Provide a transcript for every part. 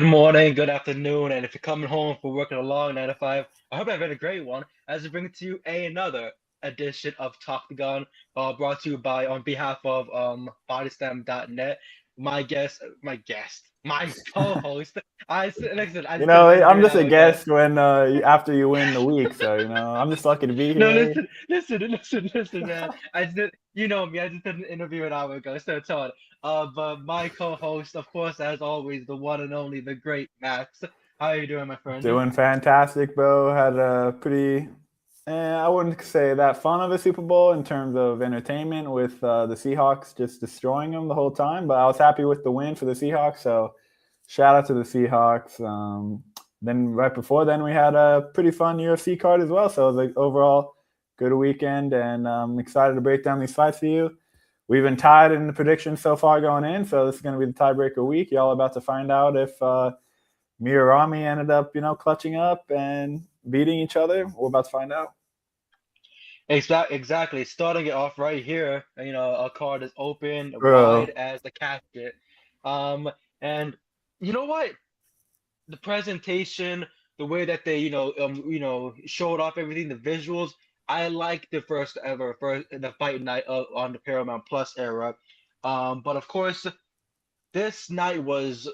morning, good afternoon, and if you're coming home from working a long 9 to 5, I hope I've had a great one as we bring to you another edition of Talktagon, brought to you by on behalf of Bodyslam.net. My co-host. Listen, I You just did know, an I'm interview an just a hour ago. guest when after you win the week. So I'm just lucky to be No, here. listen, man. I just did, you know me, I just did an interview an hour ago, so it's on. But my co-host, of course, as always, the one and only, the great Max. How are you doing, my friend? Doing fantastic, bro. Had a pretty, I wouldn't say that fun of a Super Bowl in terms of entertainment with the Seahawks just destroying them the whole time. But I was happy with the win for the Seahawks. So shout out to the Seahawks. Then right before then we had a pretty fun UFC card as well. So it was like overall good weekend, and I'm excited to break down these fights for you. We've been tied in the predictions so far going in, so this is going to be the tiebreaker week. Y'all are about to find out if me or Rami ended up, clutching up and beating each other. We're about to find out. Exactly. Starting it off right here, a card is open, wide Bro, as the casket. Um, and you know what? The presentation, the way that they, showed off everything, the visuals. I like the first the fight night on the Paramount Plus era. But of course, this night was,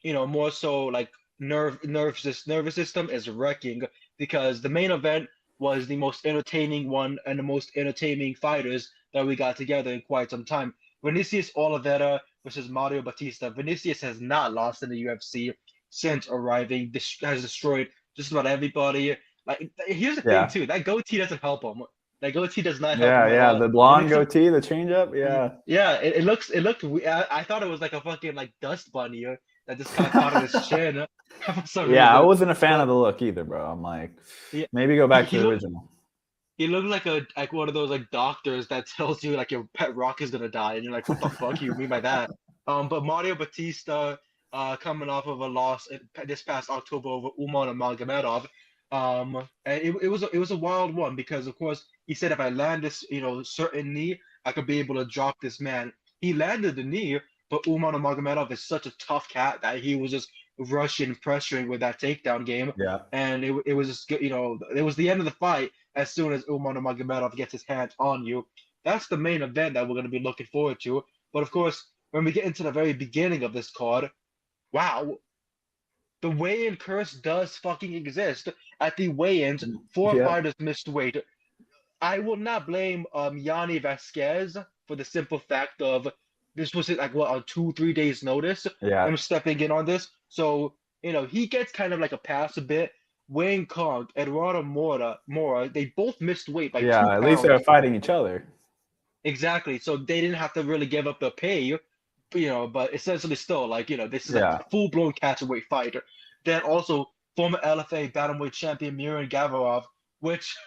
more so like nervous system is wrecking because the main event was the most entertaining one and the most entertaining fighters that we got together in quite some time. Vinicius Oliveira versus Mario Bautista. Vinicius has not lost in the UFC since arriving. This has destroyed just about everybody. Like, here's the thing yeah. too, that goatee doesn't help him. That goatee does not help Yeah, him at yeah. all. The It blonde looks goatee, the changeup, yeah. yeah, it looked I thought it was like a fucking like dust bunny that just got caught on his chin for some Yeah, I reason. wasn't a fan of But the look either, bro. I'm like, yeah, maybe go he, back to he the looked original. he looked like one of those like doctors that tells you like your pet rock is gonna die, and you're like, what the fuck you mean by that? But Mario Batista, coming off of a loss this past October over Umar Nurmagomedov, and it was a wild one because of course he said if I land this certain knee, I could be able to drop this man. He landed the knee, but Umar Nurmagomedov is such a tough cat that he was just rushing, pressuring with that takedown game, Yeah. and it was just it was the end of the fight as soon as Umar Nurmagomedov gets his hands on you. That's the main event that we're going to be looking forward to. But of course, when we get into the very beginning of this card, wow, the weigh-in curse does fucking exist. At the weigh-ins, four Yeah. fighters missed weight. I will not blame Yanni Vasquez for the simple fact of this was like what on 2 3 days notice. Yeah. I'm stepping in on this, so he gets kind of like a pass a bit. Wayne Kong, Eduardo Mora, they both missed weight by two Yeah. At least they're pounds fighting each other. exactly. So they didn't have to really give up the pay, but essentially still like this is a Yeah. full-blown catchweight fighter. Then also former LFA bantamweight champion Miran Gavarov, which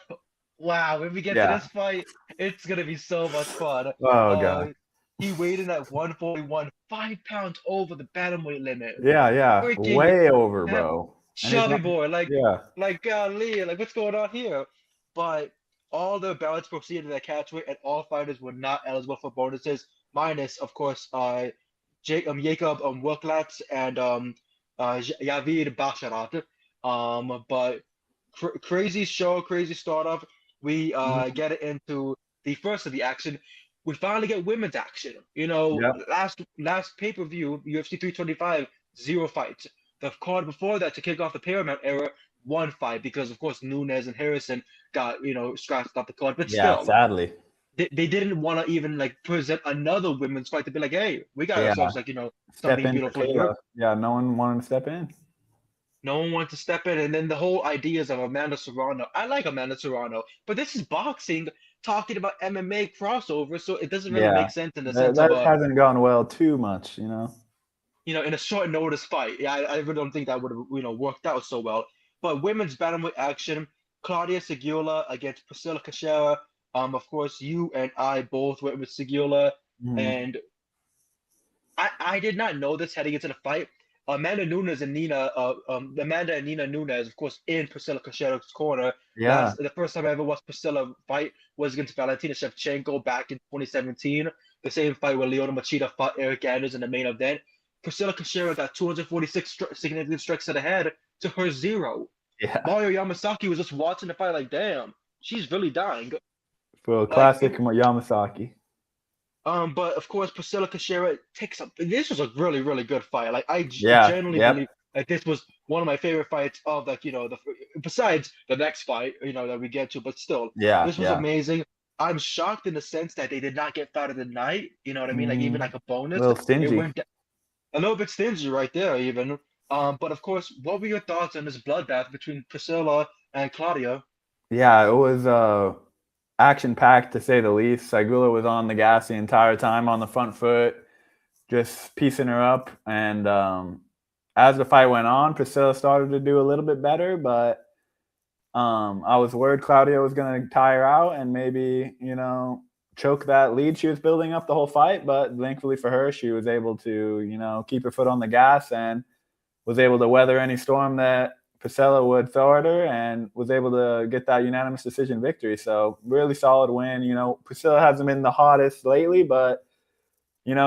wow, when we get to Yeah. this fight, it's gonna be so much fun. Oh Uh, god. he weighed in at 141, 5 pounds over the bantamweight limit. Yeah, yeah. Freaking Way over, that bro. And he's chubby not. boy, Yeah. like golly, like what's going on here? But all the ballots proceeded at catchweight, and all fighters were not eligible for bonuses, minus, of course, Jacob Wilklatz and Yavid Basharat. But crazy show, crazy start off. We Mhm. get it into the first of the action. We finally get women's action. Yep. Last pay-per-view, UFC 325, zero fights. The card before that to kick off the Paramount era, one fight because of course Nunes and Harrison got scratched off the card, but Yeah, still sadly. they didn't want to even like present another women's fight to be like, hey, we got Yeah. ourselves like Step something in for beautiful here. Kayla. Yeah, no one wanted to step in. No one wants to step in, and then the whole ideas of Amanda Serrano. I like Amanda Serrano, but this is boxing talking about MMA crossover, so it doesn't really Yeah. make sense in the That, sense of that hasn't gone well too much, in a short notice fight. Yeah, I really don't think that would have worked out so well. But women's bantamweight action, Claudia Segula against Priscilla Cachoeira. Of course, you and I both went with Segula, Mhm. and I did not know this heading into the fight. Amanda and Nina Nunes, of course, in Priscilla Cachoeira's corner. Yeah. The first time I ever watched Priscilla fight was against Valentina Shevchenko back in 2017. The same fight where Leona Machida fought Eric Anders in the main event. Priscilla Cachoeira got 246 significant strikes to the head to her 0. Yeah. Mario Yamasaki was just watching the fight like, damn, she's really dying. For classic Yamasaki. But of course, Priscilla Cachoeira takes up. This was a really, really good fight. Like I Yeah. genuinely Yep. believe like this was one of my favorite fights of like besides the next fight that we get to, but still, Yeah. this was amazing. I'm shocked in the sense that they did not get fight of the night. You know what I mean? Like even like a A bonus, little it stingy. went a little bit stingy right there even. But of course, what were your thoughts on this bloodbath between Priscilla and Claudia? Yeah, it was action-packed to say the least. Segula was on the gas the entire time on the front foot, just piecing her up. And as the fight went on, Priscilla started to do a little bit better, but I was worried Claudia was going to tire out and maybe, choke that lead she was building up the whole fight. But thankfully for her, she was able to, keep her foot on the gas and was able to weather any storm that Priscilla would throw at her and was able to get that unanimous decision victory. So really solid win. Priscilla hasn't been the hottest lately, but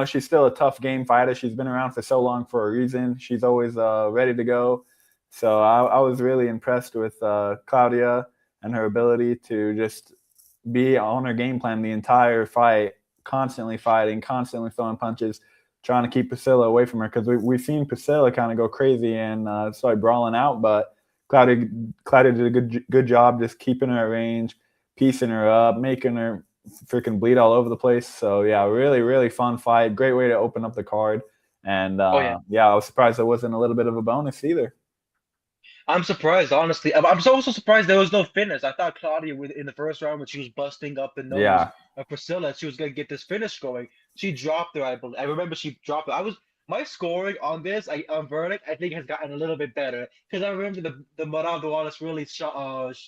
she's still a tough game fighter. She's been around for so long for a reason. She's always ready to go. So I was really impressed with Claudia and her ability to just be on her game plan the entire fight, constantly fighting, constantly throwing punches, trying to keep Priscilla away from her, because we've seen Priscilla kind of go crazy and start brawling out, but Claudia did a good job just keeping her at range, piecing her up, making her freaking bleed all over the place. So yeah, really, really fun fight. Great way to open up the card. And I was surprised there wasn't a little bit of a bonus either. I'm surprised, honestly. I'm also surprised there was no finish. I thought Claudia, in the first round, when she was busting up the nose of Priscilla, she was going to get this finish going. She dropped her, I believe. I remember she dropped her. My scoring on this, on verdict, I think has gotten a little bit better, because I remember the Morado Wallace really shot.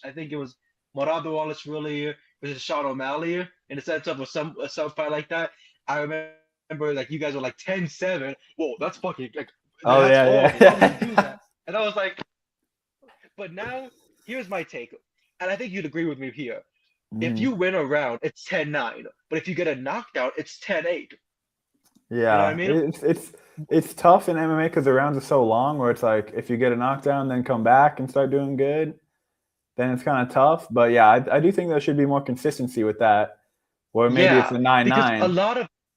I think it was Morado Wallace really versus Sean O'Malley in the sense of some fight like that. I remember like you guys were like 10-7. Whoa, that's fucking like that's horrible. Why would you do that? And I was like. But now, here's my take, and I think you'd agree with me here. If you win a round, it's 10-9. But if you get a knockdown, it's 10-8. Yeah, you know what I mean? It's tough in MMA because the rounds are so long. Where it's like if you get a knockdown, then come back and start doing good, then it's kind of tough. But yeah, I do think there should be more consistency with that. Or maybe it's a 9-9. Because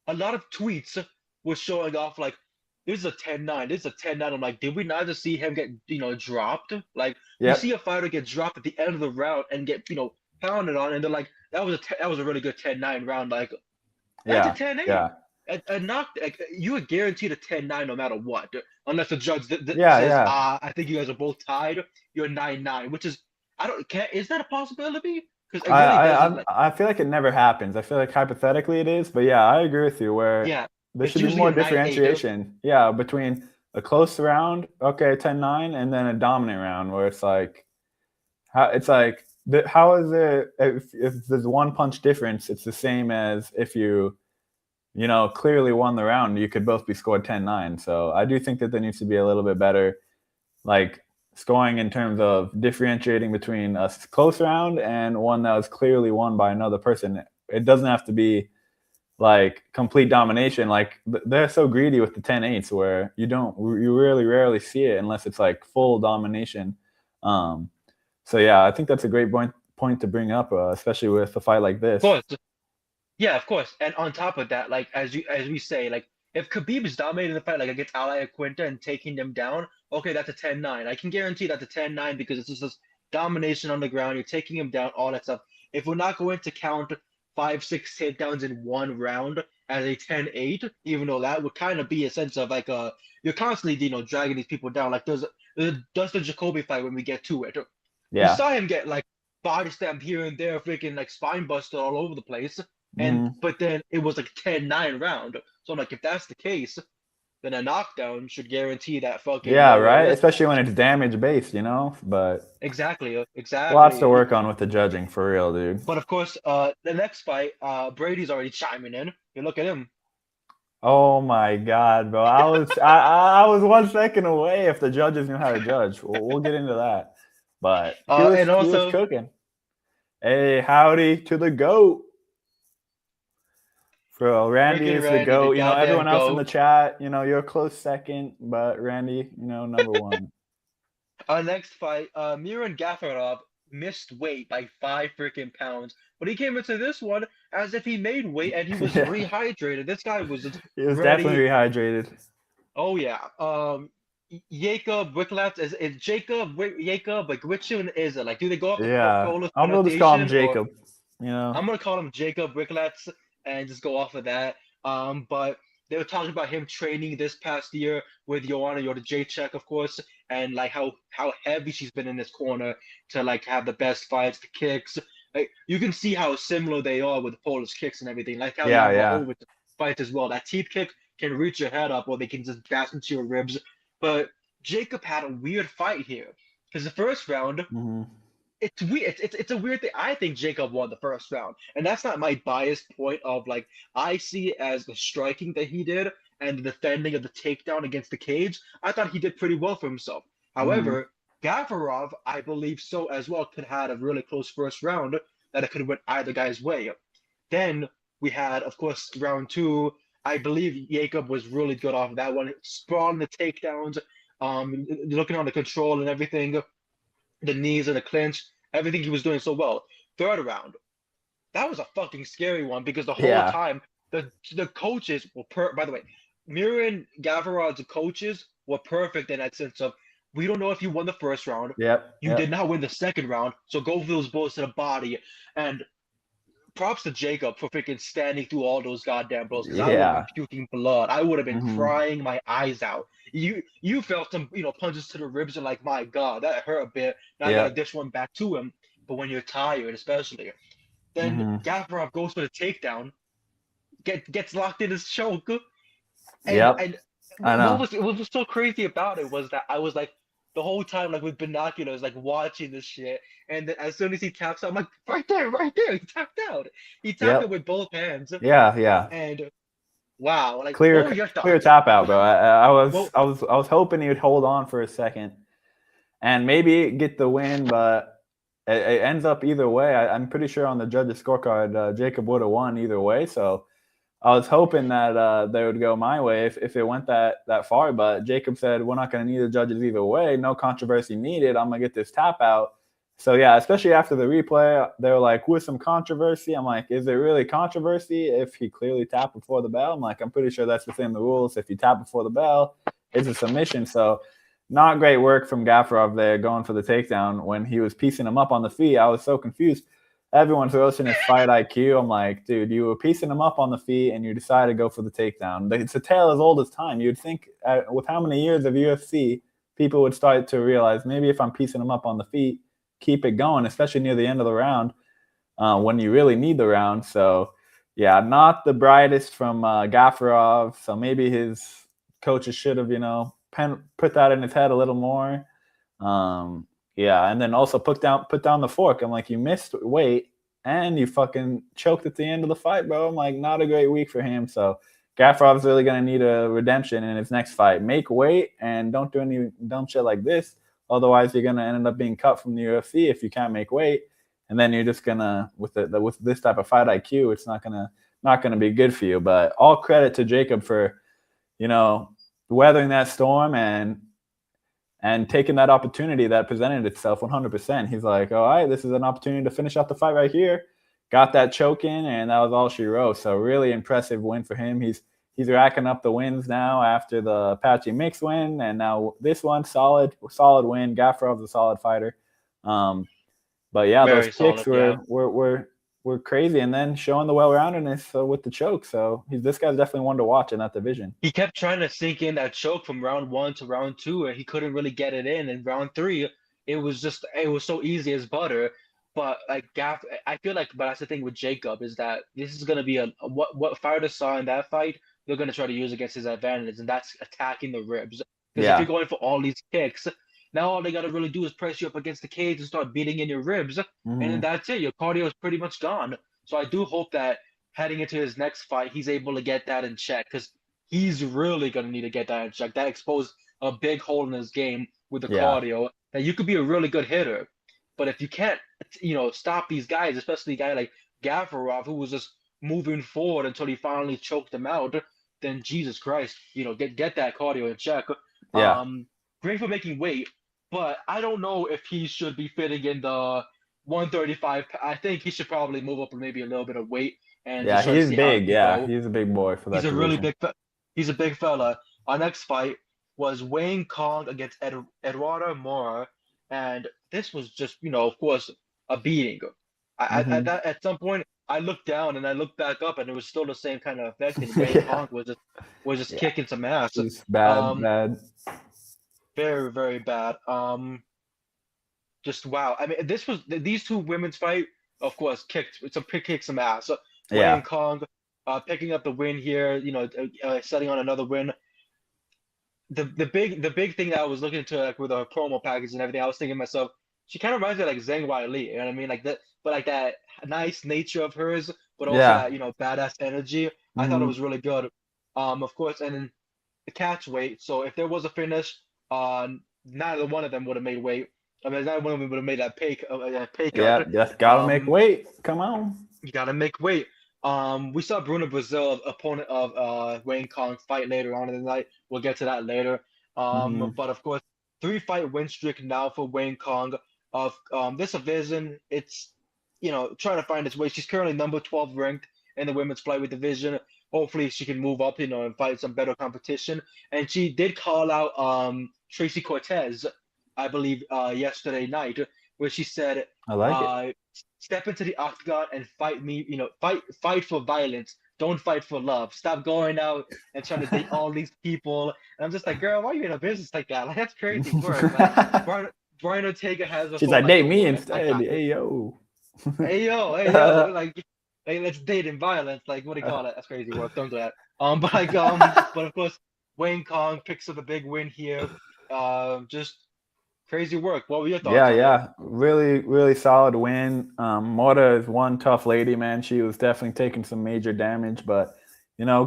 a lot of tweets were showing off like, this is a 10-9. This is a 10-9. I'm like, did we not just see him get, dropped? Like, you see a fighter get dropped at the end of the round and get, pounded on, and they're like, that was a really good 10-9 round. Like, that's a 10-8. Yeah. A knock, like, you are guaranteed a 10-9 no matter what, unless the judge says, I think you guys are both tied. You're 9-9, which is, is that a possibility? Because I feel like it never happens. I feel like hypothetically it is, but yeah, I agree with you. Where there should be more differentiation. Yeah, between a close round, okay, 10-9, and then a dominant round where it's like, how is it if there's one punch difference, it's the same as if you clearly won the round, you could both be scored 10-9. So I do think that there needs to be a little bit better, like, scoring in terms of differentiating between a close round and one that was clearly won by another person. It doesn't have to be like complete domination. Like they're so greedy with the 10-8s where you really rarely see it unless it's like full domination. So yeah, I think that's a great point to bring up, especially with a fight like this. Of course. Yeah, of course. And on top of that, like as we say, like if Khabib is dominating the fight like against Al Iaquinta and taking them down, okay, that's a 10-9. I can guarantee that's a 10-9 because it's just this domination on the ground. You're taking him down, all that stuff. If we're not going to count 5-6 takedowns in one round as a 10-8, even though that would kind of be a sense of like you're constantly dragging these people down. Like there's the Dustin Jacoby fight when we get to it. Yeah. We saw him get like body slammed here and there, freaking like spine busted all over the place. But then it was like 10-9 round. So I'm like, if that's the case, then a knockdown should guarantee that fucking right. Especially when it's damage based, But exactly. Lots to work on with the judging, for real, dude. But of course, the next fight, Brady's already chiming in. You look at him. Oh my God, bro! I was 1 second away if the judges knew how to judge. We'll get into that. But he was cooking. Hey, howdy to the GOAT. Bro, Randy Freaking is the Randy, the GOAT. goddamn Everyone else in the goat. chat, you're a close second, but Randy, number one. Our next fight, Miran Gafarov missed weight by 5 freaking pounds, but he came into this one as if he made weight and he was Yeah, rehydrated. This guy was just he was definitely ready. rehydrated. Oh yeah. Jacob Wicklats is Jacob like which one is it? Like, do they go off of Yeah, Polish I'm gonna just call him pronunciation or Jacob. I'm gonna call him Jacob Wicklats and just go off of that. But they were talking about him training this past year with Joanna Jędrzejczyk, of course, and like how heavy she's been in this corner to like have the best fights, the kicks. Like you can see how similar they are with the Polish kicks and everything. Like how you Yeah, have yeah. Rahul with the fights as well. That teep kick can reach your head up, or they can just bash into your ribs. But Jacob had a weird fight here because the first round Hmm. it's weird. It's a weird thing. I think Jacob won the first round, and that's not my biased point of like I see it as the striking that he did and the defending of the takedown against the cage. I thought he did pretty well for himself. Hmm. However, Gafarov, I believe so as well, could have had a really close first round that it could have went either guy's way. Then we had, of course, round two. I believe Jacob was really good off of that one, sprawling the takedowns, looking on the control and everything, the knees and the clinch, everything he was doing so well. Third round, that was a fucking scary one because the whole Yeah. time the coaches were by the way, Miran Gavarod's coaches were perfect in that sense of we don't know if you won the first round. Yep. You did Yep. not win the second round, so go for those blows to the body. And props to Jacob for freaking standing through all those goddamn blows because I would have been Yeah. puking blood. I would have been Hmm. crying my eyes out. You felt some punches to the ribs and like my God that hurt a bit. Now I got to Yep. dish one back to him. But when you're tired, especially, then Hmm. Gafarov goes for the takedown, gets locked in his choke, Yep. and I know. what was so crazy about it was that I was like the whole time like with binoculars like watching this shit, and then as soon as he taps out, I'm like right there, he tapped out. He tapped out Yep. with both hands, Yeah. Yeah. and wow, like what were Clear, your clear thoughts? tap out, bro. I was, Well, I was, I was hoping he would hold on for a second and maybe get the win, but it ends up either way. I'm pretty sure on the judges' scorecard, Jacob would have won either way. So I was hoping that they would go my way if it went that far. But Jacob said we're not going to need the judges either way. No controversy needed. I'm gonna get this tap out. So yeah, especially after the replay, they were like, "With some controversy." I'm like, "Is it really controversy if he clearly tapped before the bell?" I'm like, "I'm pretty sure that's within the rules. If you tap before the bell, it's a submission." So not great work from Gafarov there going for the takedown when he was piecing him up on the feet. I was so confused. Everyone's roasting his fight IQ. I'm like, dude, you were piecing him up on the feet and you decided to go for the takedown. It's a tale as old as time. You'd think with how many years of UFC, people would start to realize maybe if I'm piecing him up on the feet, keep it going, especially near the end of the round when you really need the round. So, yeah, not the brightest from Gafarov. So maybe his coaches should have, put that in his head a little more. Um, yeah, and then also put down the fork. I'm like, you missed weight and you fucking choked at the end of the fight, bro. I'm like, not a great week for him. So Gafarov's really gonna need a redemption in his next fight. Make weight and don't do any dumb shit like this. Otherwise, you're gonna end up being cut from the UFC if you can't make weight. And then you're just gonna with this type of fight IQ, it's not gonna be good for you. But all credit to Jacob for weathering that storm and taking that opportunity that presented itself 100%. He's like, all right, this is an opportunity to finish out the fight right here. Got that choke in, and that was all she wrote. So really impressive win for him. He's racking up the wins now after the Apache Mix win, and now this one, solid win. Gafarov's a solid fighter. But yeah, those very kicks solid, yeah. were crazy, and then showing the well-roundedness with the choke. So this guy's definitely one to watch in that division. He kept trying to sink in that choke from round one to round two, and he couldn't really get it in. And round three, it was so easy as butter. But like I feel like, but that's the thing with Jacob is that this is gonna be what fighters saw in that fight, they're gonna try to use against his advantage, and that's attacking the ribs. Because if you're Yeah. going for all these kicks, now all they gotta really do is press you up against the cage and start beating in your ribs, and then Hmm. that's it. Your cardio is pretty much gone. So I do hope that heading into his next fight, he's able to get that in check because he's really going to need to get that in check. That exposed a big hole in his game with the Yeah. cardio that you could be a really good hitter. But if you can't, stop these guys, especially a guy like Gafarov, who was just moving forward until he finally choked him out, then Jesus Christ, get that cardio in check. Yeah. Great for making weight, but I don't know if he should be fitting in the 135. I think he should probably move up maybe a little bit of weight and Yeah, just try he to is see how he big. can Yeah, go. he's a big boy for He's that a really division. he's a big fella. Our next fight was Wayne Kong against Eduardo Mora, and this was just, of course, a beating. Hmm. At some point, I looked down and I looked back up, and it was still the same kind of effect. And Wayne Yeah. Kong was just Yeah. kicking some ass. He's bad, Um, bad. very very bad. Just wow. I mean, these two women's fight, of course, kicked some ass. Wayne Yeah. Kong, picking up the win here. Setting on another win. The big thing that I was looking into, like, with her promo package and everything, I was thinking to myself, she kind of reminds me of like Zhang Weili, you know what I mean? Like that, but like that nice nature of hers, but also Yeah. that, badass energy. I thought it Hmm. was really good. Of course, and then the catch weight. So if there was a finish, neither one of them would have made weight. I mean, neither one of them would have made that pay Yeah, cut. just gotta make Um, weight. Come on. you gotta make weight. We saw Bruno Brazil, opponent of Wayne Kong, fight later on in the night. We'll get to that later. Hmm. But of course, 3-fight win streak now for Wayne Kong. Of this division, it's trying to find its way. She's currently number 12 ranked in the women's flyweight division. Hopefully, she can move up, and fight some better competition. And she did call out Tracy Cortez, I believe, yesterday night, where she said, I like it. uh, step into the octagon and fight me. Fight for violence. Don't fight for love. Stop going out and trying to date all these people. And I'm just like, girl, why are you in a business like that? Like, that's crazy work. Like, Brian Ortega has a She's whole, like, like, date don't me worry, I instead. got this. Hey yo. Hey yo, like, hey, let's date in violence. Like, what do you call it? That's crazy work. Don't do that. But of course, Wayne Kong picks up a big win here. Just crazy work. What were your thoughts Yeah, on it? yeah. Really, really solid win. Mora is one tough lady, man. She was definitely taking some major damage, but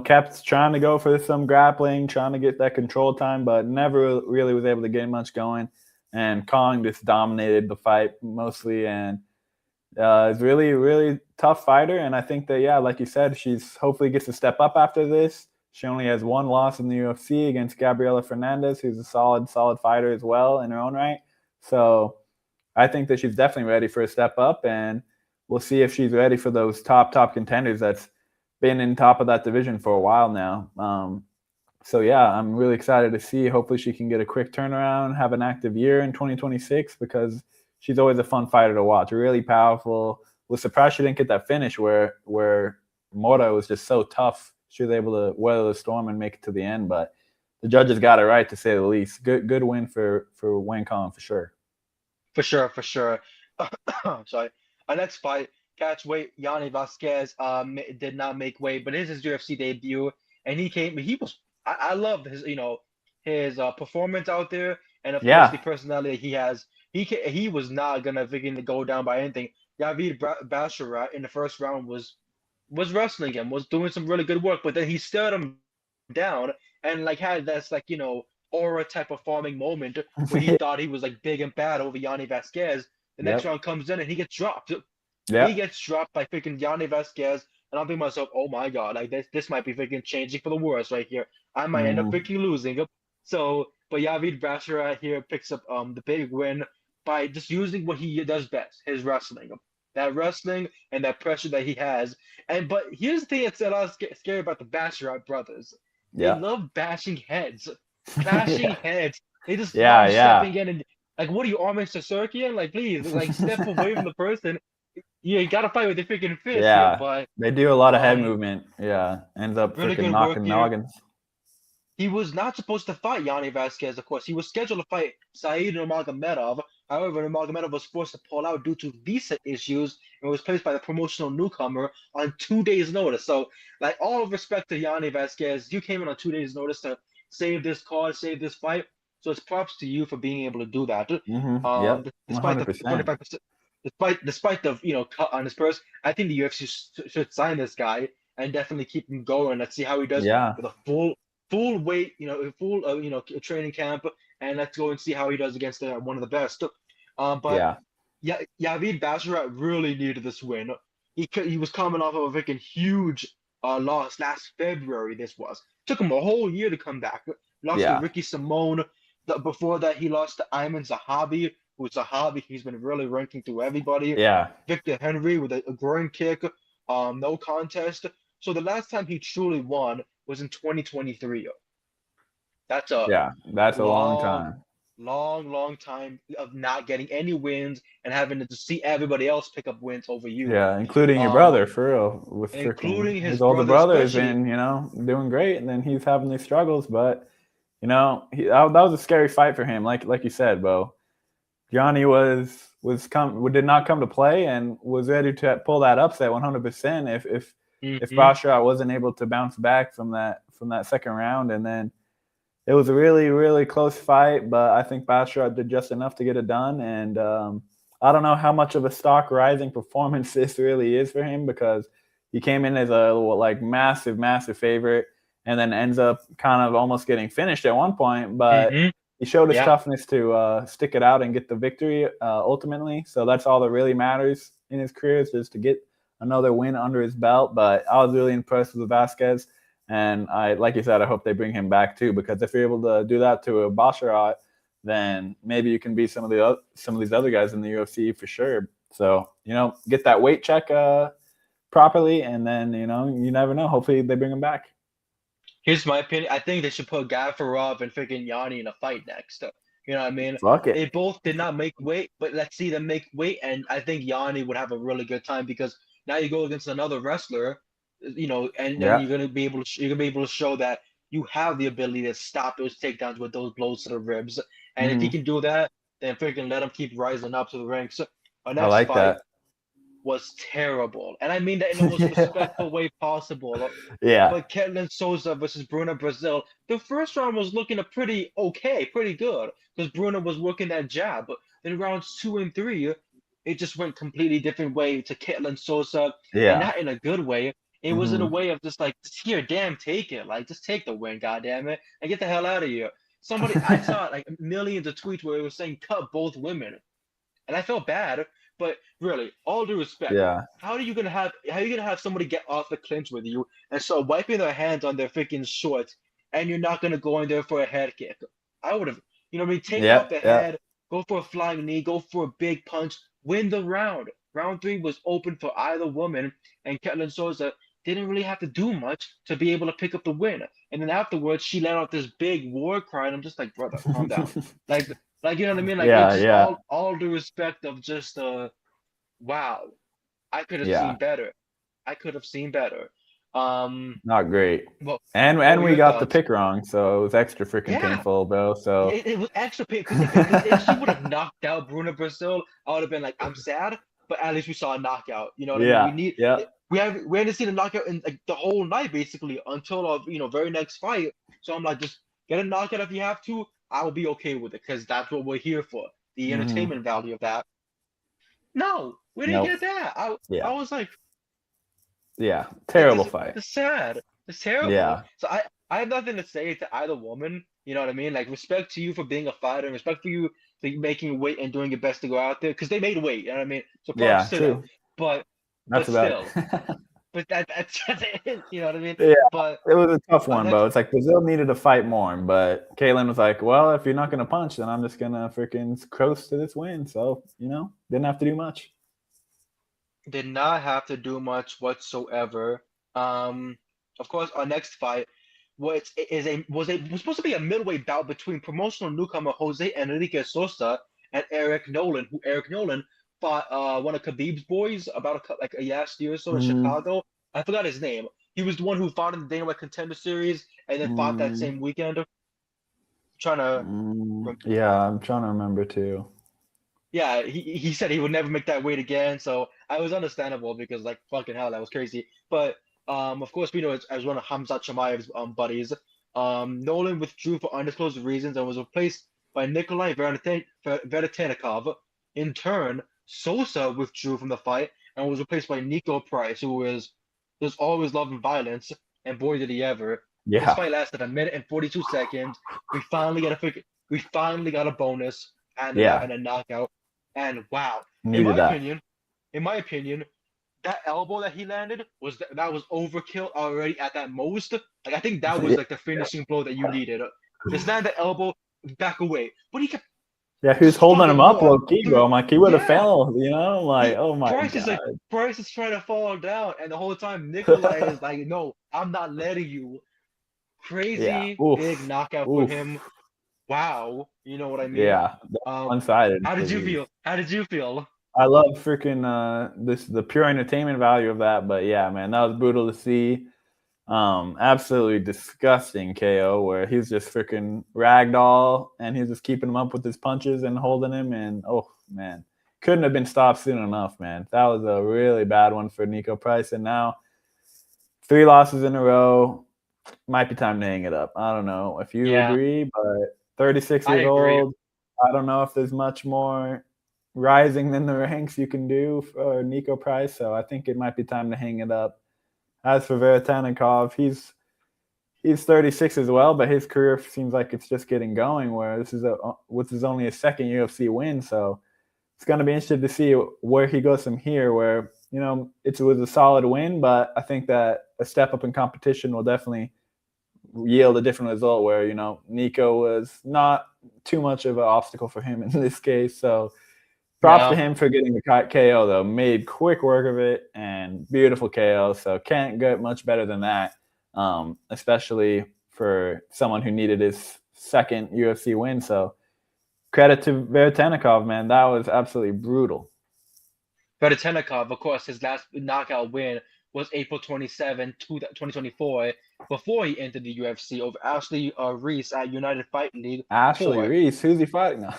kept trying to go for some grappling, trying to get that control time, but never really was able to get much going. And Kong just dominated the fight mostly, and is really, really tough fighter. And I think that, yeah, like you said, she's hopefully gets to step up after this. She only has one loss in the UFC against Gabriela Fernandez, who's a solid, solid fighter as well in her own right. So I think that she's definitely ready for a step up, and we'll see if she's ready for those top contenders that's been in top of that division for a while now. So yeah, I'm really excited to see. Hopefully, she can get a quick turnaround, have an active year in 2026, because she's always a fun fighter to watch. Really powerful. Was surprised she didn't get that finish where Mora was just so tough. She was able to weather the storm and make it to the end, but the judges got it right, to say the least. Good win for Wayne Kong for sure. For sure, for sure. Sorry. Our next fight, catch weight, Yanni Vasquez did not make weight, but his UFC debut, and he came. He was. I loved his performance out there, and of course the Yeah. personality he has. He was not gonna begin to go down by anything. Yavid Basharat in the first round was wrestling him, was doing some really good work, but then he stared him down and like had this, like, aura type of farming moment where he thought he was like big and bad over Yanni Vasquez. The next Yep. round comes in and he gets dropped. He Yep. gets dropped by freaking Yanni Vasquez, and I'm thinking to myself, oh my god, like this might be freaking changing for the worse right here. I might end up Mm-hmm. freaking losing. So, but Yavid Basharat here picks up the big win by just using what he does best, his wrestling. That wrestling and that pressure that he has. But here's the thing that's a lot scary about the Basharat brothers. They Yep. love bashing heads, clashing Yeah. heads. They just Yeah. love Yeah. stepping in and, like, what are you, Armin Sisserkian? Like, please, like, step away from the person. You gotta fight with your freaking fist here, Yeah. but They do a lot of head um, movement. Yeah. Ends up really freaking good work knocking here. noggins. He was not supposed to fight Yanni Vasquez, of course. He was scheduled to fight Said Nurmagomedov. However, Nurmagomedov was forced to pull out due to visa issues and was placed by the promotional newcomer on 2 days' notice. So, like, all respect to Yanni Vasquez, you came in on 2 days' notice to save this card, save this fight. So it's props to you for being able to do that. Mm-hmm. Yep. Despite the 100%. 25%, despite the cut on his purse, I think the UFC should sign this guy and definitely keep him going. Let's see how he does Yeah. with a full weight, full training camp, and let's go and see how he does against one of the best. But Yeah. yeah, Yavid Basharat really needed this win. he was coming off of a freaking huge loss last February. This was took him a whole year to come back. Lost to Yeah. Ricky Simone. Before that, he lost to Ayman Zahabi, who's Zahabi. He's been really ranking through everybody. Yeah. Victor Henry with a groin kick, no contest. So the last time he truly won was in 2023. That's a Yeah. That's a long long, time. long time of not getting any wins and having to see everybody else pick up wins over you. Yeah, including your Um, brother, for real. With freaking including his his older brother, brother has especially. been, doing great, and then he's having these struggles. But that was a scary fight for him. Like you said, Bo. Johnny did not come to play and was ready to pull that upset 100% if Hmm. Basharat wasn't able to bounce back from that second round. And then it was a really, really close fight, but I think Basharat did just enough to get it done. And I don't know how much of a stock rising performance this really is for him, because he came in as a massive, massive favorite and then ends up kind of almost getting finished at one point. But Hmm. he showed his Yeah. toughness to stick it out and get the victory ultimately. So that's all that really matters in his career, is just to get another win under his belt. But I was really impressed with Vasquez. And like you said, I hope they bring him back too, because if you're able to do that to a Basharat, then maybe you can beat some of these other guys in the UFC for sure. So get that weight check properly, and then you never know. Hopefully they bring him back. Here's my opinion. I think they should put Gafarov and freaking Yanni in a fight next. You know what I mean? Fuck it. They both did not make weight, but let's see them make weight, and I think Yanni would have a really good time because now you go against another wrestler, and then Yeah. you're gonna be able to show that you have the ability to stop those takedowns with those blows to the ribs, and if you Hmm. can do that, then freaking let him keep rising up to the ranks. Our I next like fight that. was terrible, and I mean that in the most respectful way possible. Yeah. But Ketlin Souza versus Bruno Brazil, the first round was looking a pretty okay, pretty good, because Bruno was working that jab. But then rounds 2 and 3, it just went completely different way to Ketlin Souza, and Yeah. not in a good way. It was in a Hmm. way of just like, here, damn, take it, like just take the win, goddamn it, and get the hell out of here. I saw like millions of tweets where it was saying cut both women, and I felt bad. But really, all due respect, Yeah. how are you gonna have somebody get off the clinch with you and start wiping their hands on their freaking shorts, and you're not gonna go in there for a head kick? I would have, what I mean, take Yeah. off the Yeah. head, go for a flying knee, go for a big punch, win the round. Round 3 was open for either woman, and Ketlin Souza didn't really have to do much to be able to pick up the win. And then afterwards, she let out this big war cry, and I'm just like, brother, calm down. Like, you know what I mean? Like it's Yeah. just Yeah. all due respect of just wow, I could have Yeah. seen better. I could have seen better. Um, Not great. well, And what were we your got the thoughts? pick wrong, so it was extra freaking Yeah, painful, Bill. So it was extra painful because if she would have knocked out Bruno Brazil, I would have been like, I'm sad, but at least we saw a knockout. You know what I mean? yeah. Yeah. We haven't seen a knockout in like the whole night basically until our very next fight. So I'm like, just get a knockout if you have to. I'll be okay with it because that's what we're here for, the Hmm. entertainment value of that. No, we didn't Nope. get that. Yeah. I was like, Yeah. it, Terrible fight. it's sad. It's terrible. Yeah. So I have nothing to say to either woman. You know what I mean? Like respect to you for being a fighter, and respect for you for making weight and doing your best to go out there because they made weight. You know what I mean? So props Yeah. to them. True. But That's about still, it. that's just it. You know what I mean? Yeah. But It was a tough one, next, Bo. It's like Brazil needed to fight more, but Caitlin was like, "Well, if you're not gonna punch, then I'm just gonna freaking coast to this win." So didn't have to do much. did not have to do much whatsoever. Um, of course, our next fight was supposed to be a middleweight bout between promotional newcomer Jose Enrique Sosa and Eric Nolan, who Eric Nolan fought one of Khabib's boys about like a last year or so in Mm, Chicago. I forgot his name. He was the one who fought in the Dana White Contender Series and then fought that mm, same weekend. Trying to, yeah, I'm trying to remember too. yeah, he said he would never make that weight again. So I was understandable because like fucking hell, that was crazy. But of course we know it's as one of Hamzat Chimaev's buddies. Nolan withdrew for undisclosed reasons and was replaced by Nikolai Veretanikov. In turn, Sosa withdrew from the fight and was replaced by Nico Price, who was always loving violence, and boy did he ever. This Yeah, fight lasted a minute and 42 seconds. We finally got a bonus and yeah, a knockout. And wow, needed that. in my opinion, that elbow that he landed that was overkill already at that most. Like I think that was Yeah, like the finishing blow that you needed. Just land the elbow, back away. But he kept yeah, he was holding him fucking up more. low key, bro. I'm like, he would have Yeah, fell, you know? I'm like, oh my Price is like god. Price is trying to fall down, and the whole time Nikolai is like, "No, I'm not letting you." Yeah. Crazy big Oof. knockout for him. Oof. Wow, you know what I mean? Yeah. That's Um, one-sided how for did you these. feel? How did you feel? I love freaking the pure entertainment value of that, but yeah, man, that was brutal to see. Absolutely disgusting KO where he's just freaking ragdoll and he's just keeping him up with his punches and holding him, and oh man, couldn't have been stopped soon enough, man. That was a really bad one for Nico Price, and now 3 losses in a row. Might be time to hang it up. I don't know if you Yeah, agree, but 36 I years agree. old. I don't know if there's much more rising than the ranks you can do for Nico Price, so I think it might be time to hang it up. As for Veretanikov, he's 36 as well, but his career seems like it's just getting going. Where this is only his second UFC win, so it's going to be interesting to see where he goes from here. Where it was a solid win, but I think that a step up in competition will definitely yield a different result. Where Nico was not too much of an obstacle for him in this case, so. Props to No, him for getting the KO, though. Made quick work of it and beautiful KO. So can't get much better than that, especially for someone who needed his second UFC win. So credit to Veretanikov, man. That was absolutely brutal. Vedetenikov, of course, his last knockout win was April 27, 2024, before he entered the UFC over Ashley Reese at United Fight League Ashley 4. Reese, who's he fighting now?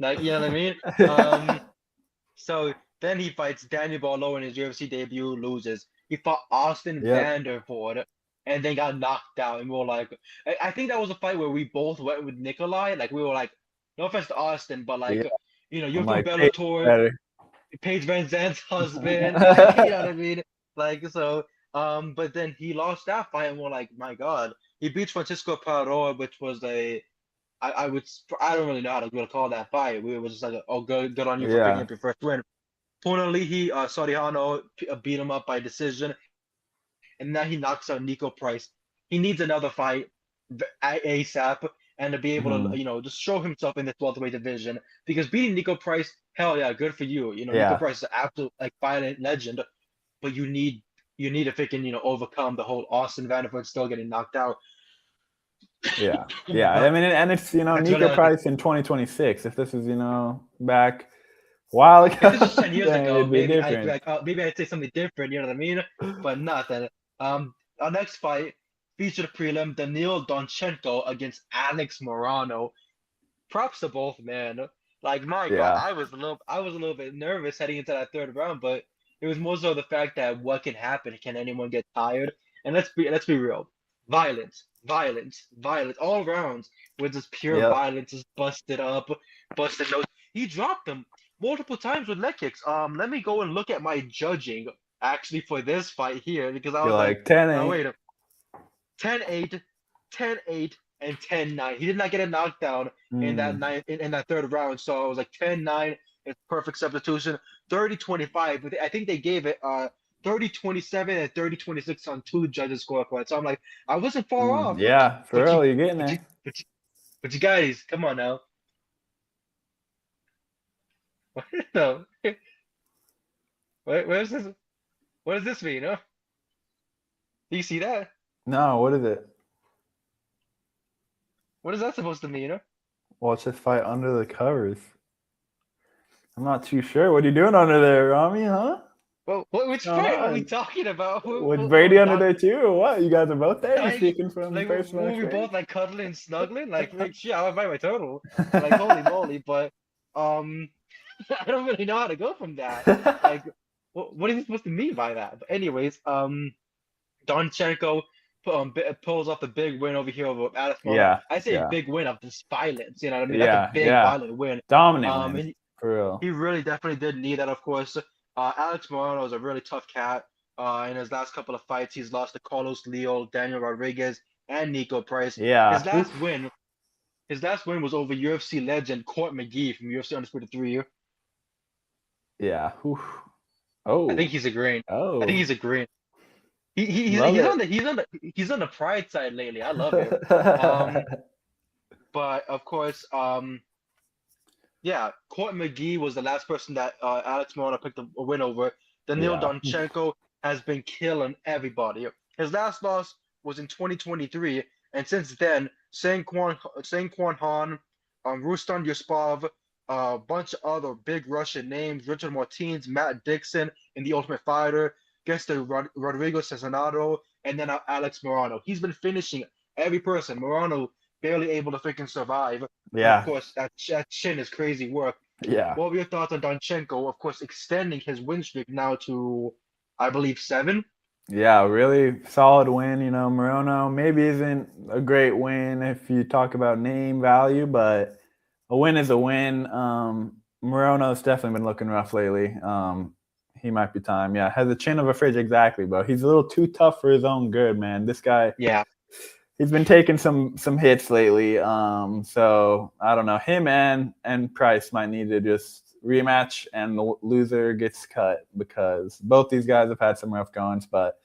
Like, you know what I mean? Um, so then he fights Daniel Barlow in his UFC debut, loses. He fought Austin Yep. Vanderford and then got knocked out. And we were like, I think that was a fight where we both went with Nikolai. Like, we were like, no offense to Austin, but Yeah. like, you're I'm from like, hey, Bellator. better. Paige Van Zandt's husband, like you know what I mean? Like so, but then he lost that fight, and we're like, my God, he beat Francisco Parora, which was I don't really know how to really call that fight. We were just like, oh, good on you for picking Yeah. up your first win. Punalihi Soriano beat him up by decision, and now he knocks out Nico Price. He needs another fight ASAP and to be able Mhm. to, just show himself in this welterweight division. Because beating Nico Price, hell yeah, good for you. Nico Yeah. Price is an absolute like violent legend, but you need to freaking, overcome the whole Austin Vanderford still getting knocked out. Yeah. Oh my Yeah. God, I mean, and it's, that's really Nico ugly. Price in 2026. If this is, back a while If this ago, was 10 years then ago, it'd be maybe I'd be different. like, maybe I'd say something different. You know what I mean? But nothing. Our next fight featured a prelim: Danil Donchenko against Alex Morano. Props to both, man. Like my God, Yeah. I was a little bit nervous heading into that third round, but it was more so the fact that what can happen? Can anyone get tired? And let's be real. Violence, violence, violence, all rounds with just pure Yep. violence, just busted up, busted nose. He dropped them multiple times with leg kicks. Let me go and look at my judging actually for this fight here because I You're was like, like 10 oh 8. wait, 10-8, 10-8, and 10-9. He did not get a knockdown in that Mm. ninth in that third round. So I was like 10-9. It's perfect substitution. 30-25. But I think they gave it 30-27 and 30-26 on two judges' scorecards. So I'm like, I wasn't far off. Yeah, for But you real, you're getting but you there. but you, but you guys, come on now. No. Where's this? What does this mean, huh? Do you see that? No, what is it? What is that supposed to mean, huh? Watch this fight under the covers. I'm not too sure. What are you doing under there, Rami, huh? Well, which What's going fight were we on? talking about? Was Brady under there too, or what? You guys are both there? You Like, speaking from like personal were we both experience? like cuddling, snuggling? Like shit, I'll invite my total. Like, holy moly! But um, I don't really know how to go from that. Like, what is he supposed to mean by that? But anyways, Donchenko pulls off the big win over here over Alex Mona. Yeah, I say yeah, big win of this violence. You know what I mean? That's a yeah, big yeah. violent win. Dominant win, And for real. he really definitely did need that, of course. Alex Moreno is a really tough cat. In his last couple of fights, he's lost to Carlos Leo, Daniel Rodriguez, and Nico Price. His Yeah. last Oof. win, his last win was over UFC legend Court McGee from UFC Undisputed 3. Yeah. Oof. I Oh, think he's a green. I think oh, he's a green. He's love he's it. on the pride side lately. I love him. Um, but of course, yeah, Court McGee was the last person that Alex Morono picked a win over. Daniil Yeah, Donchenko has been killing everybody. His last loss was in 2023, and since then, Saint-Kwon Han, Rustam Yuspov, a bunch of other big Russian names, Richard Martins, Matt Dixon in The Ultimate Fighter, against the Rodrigo Cesanado, and then Alex Morono. He's been finishing every person. Morono barely able to freaking survive. And of yeah, course, that chin is crazy work. yeah. What were your thoughts on Donchenko? Of course, extending his win streak now to, I believe, 7. Yeah, really solid win. Morono maybe isn't a great win if you talk about name value, but a win is a win. Morono's definitely been looking rough lately. He might be time. Yeah, has the chin of a fridge exactly, but he's a little too tough for his own good, man. This guy, Yeah, he's been taking some hits lately. So I don't know. Him and Price might need to just rematch, and the loser gets cut because both these guys have had some rough goings. But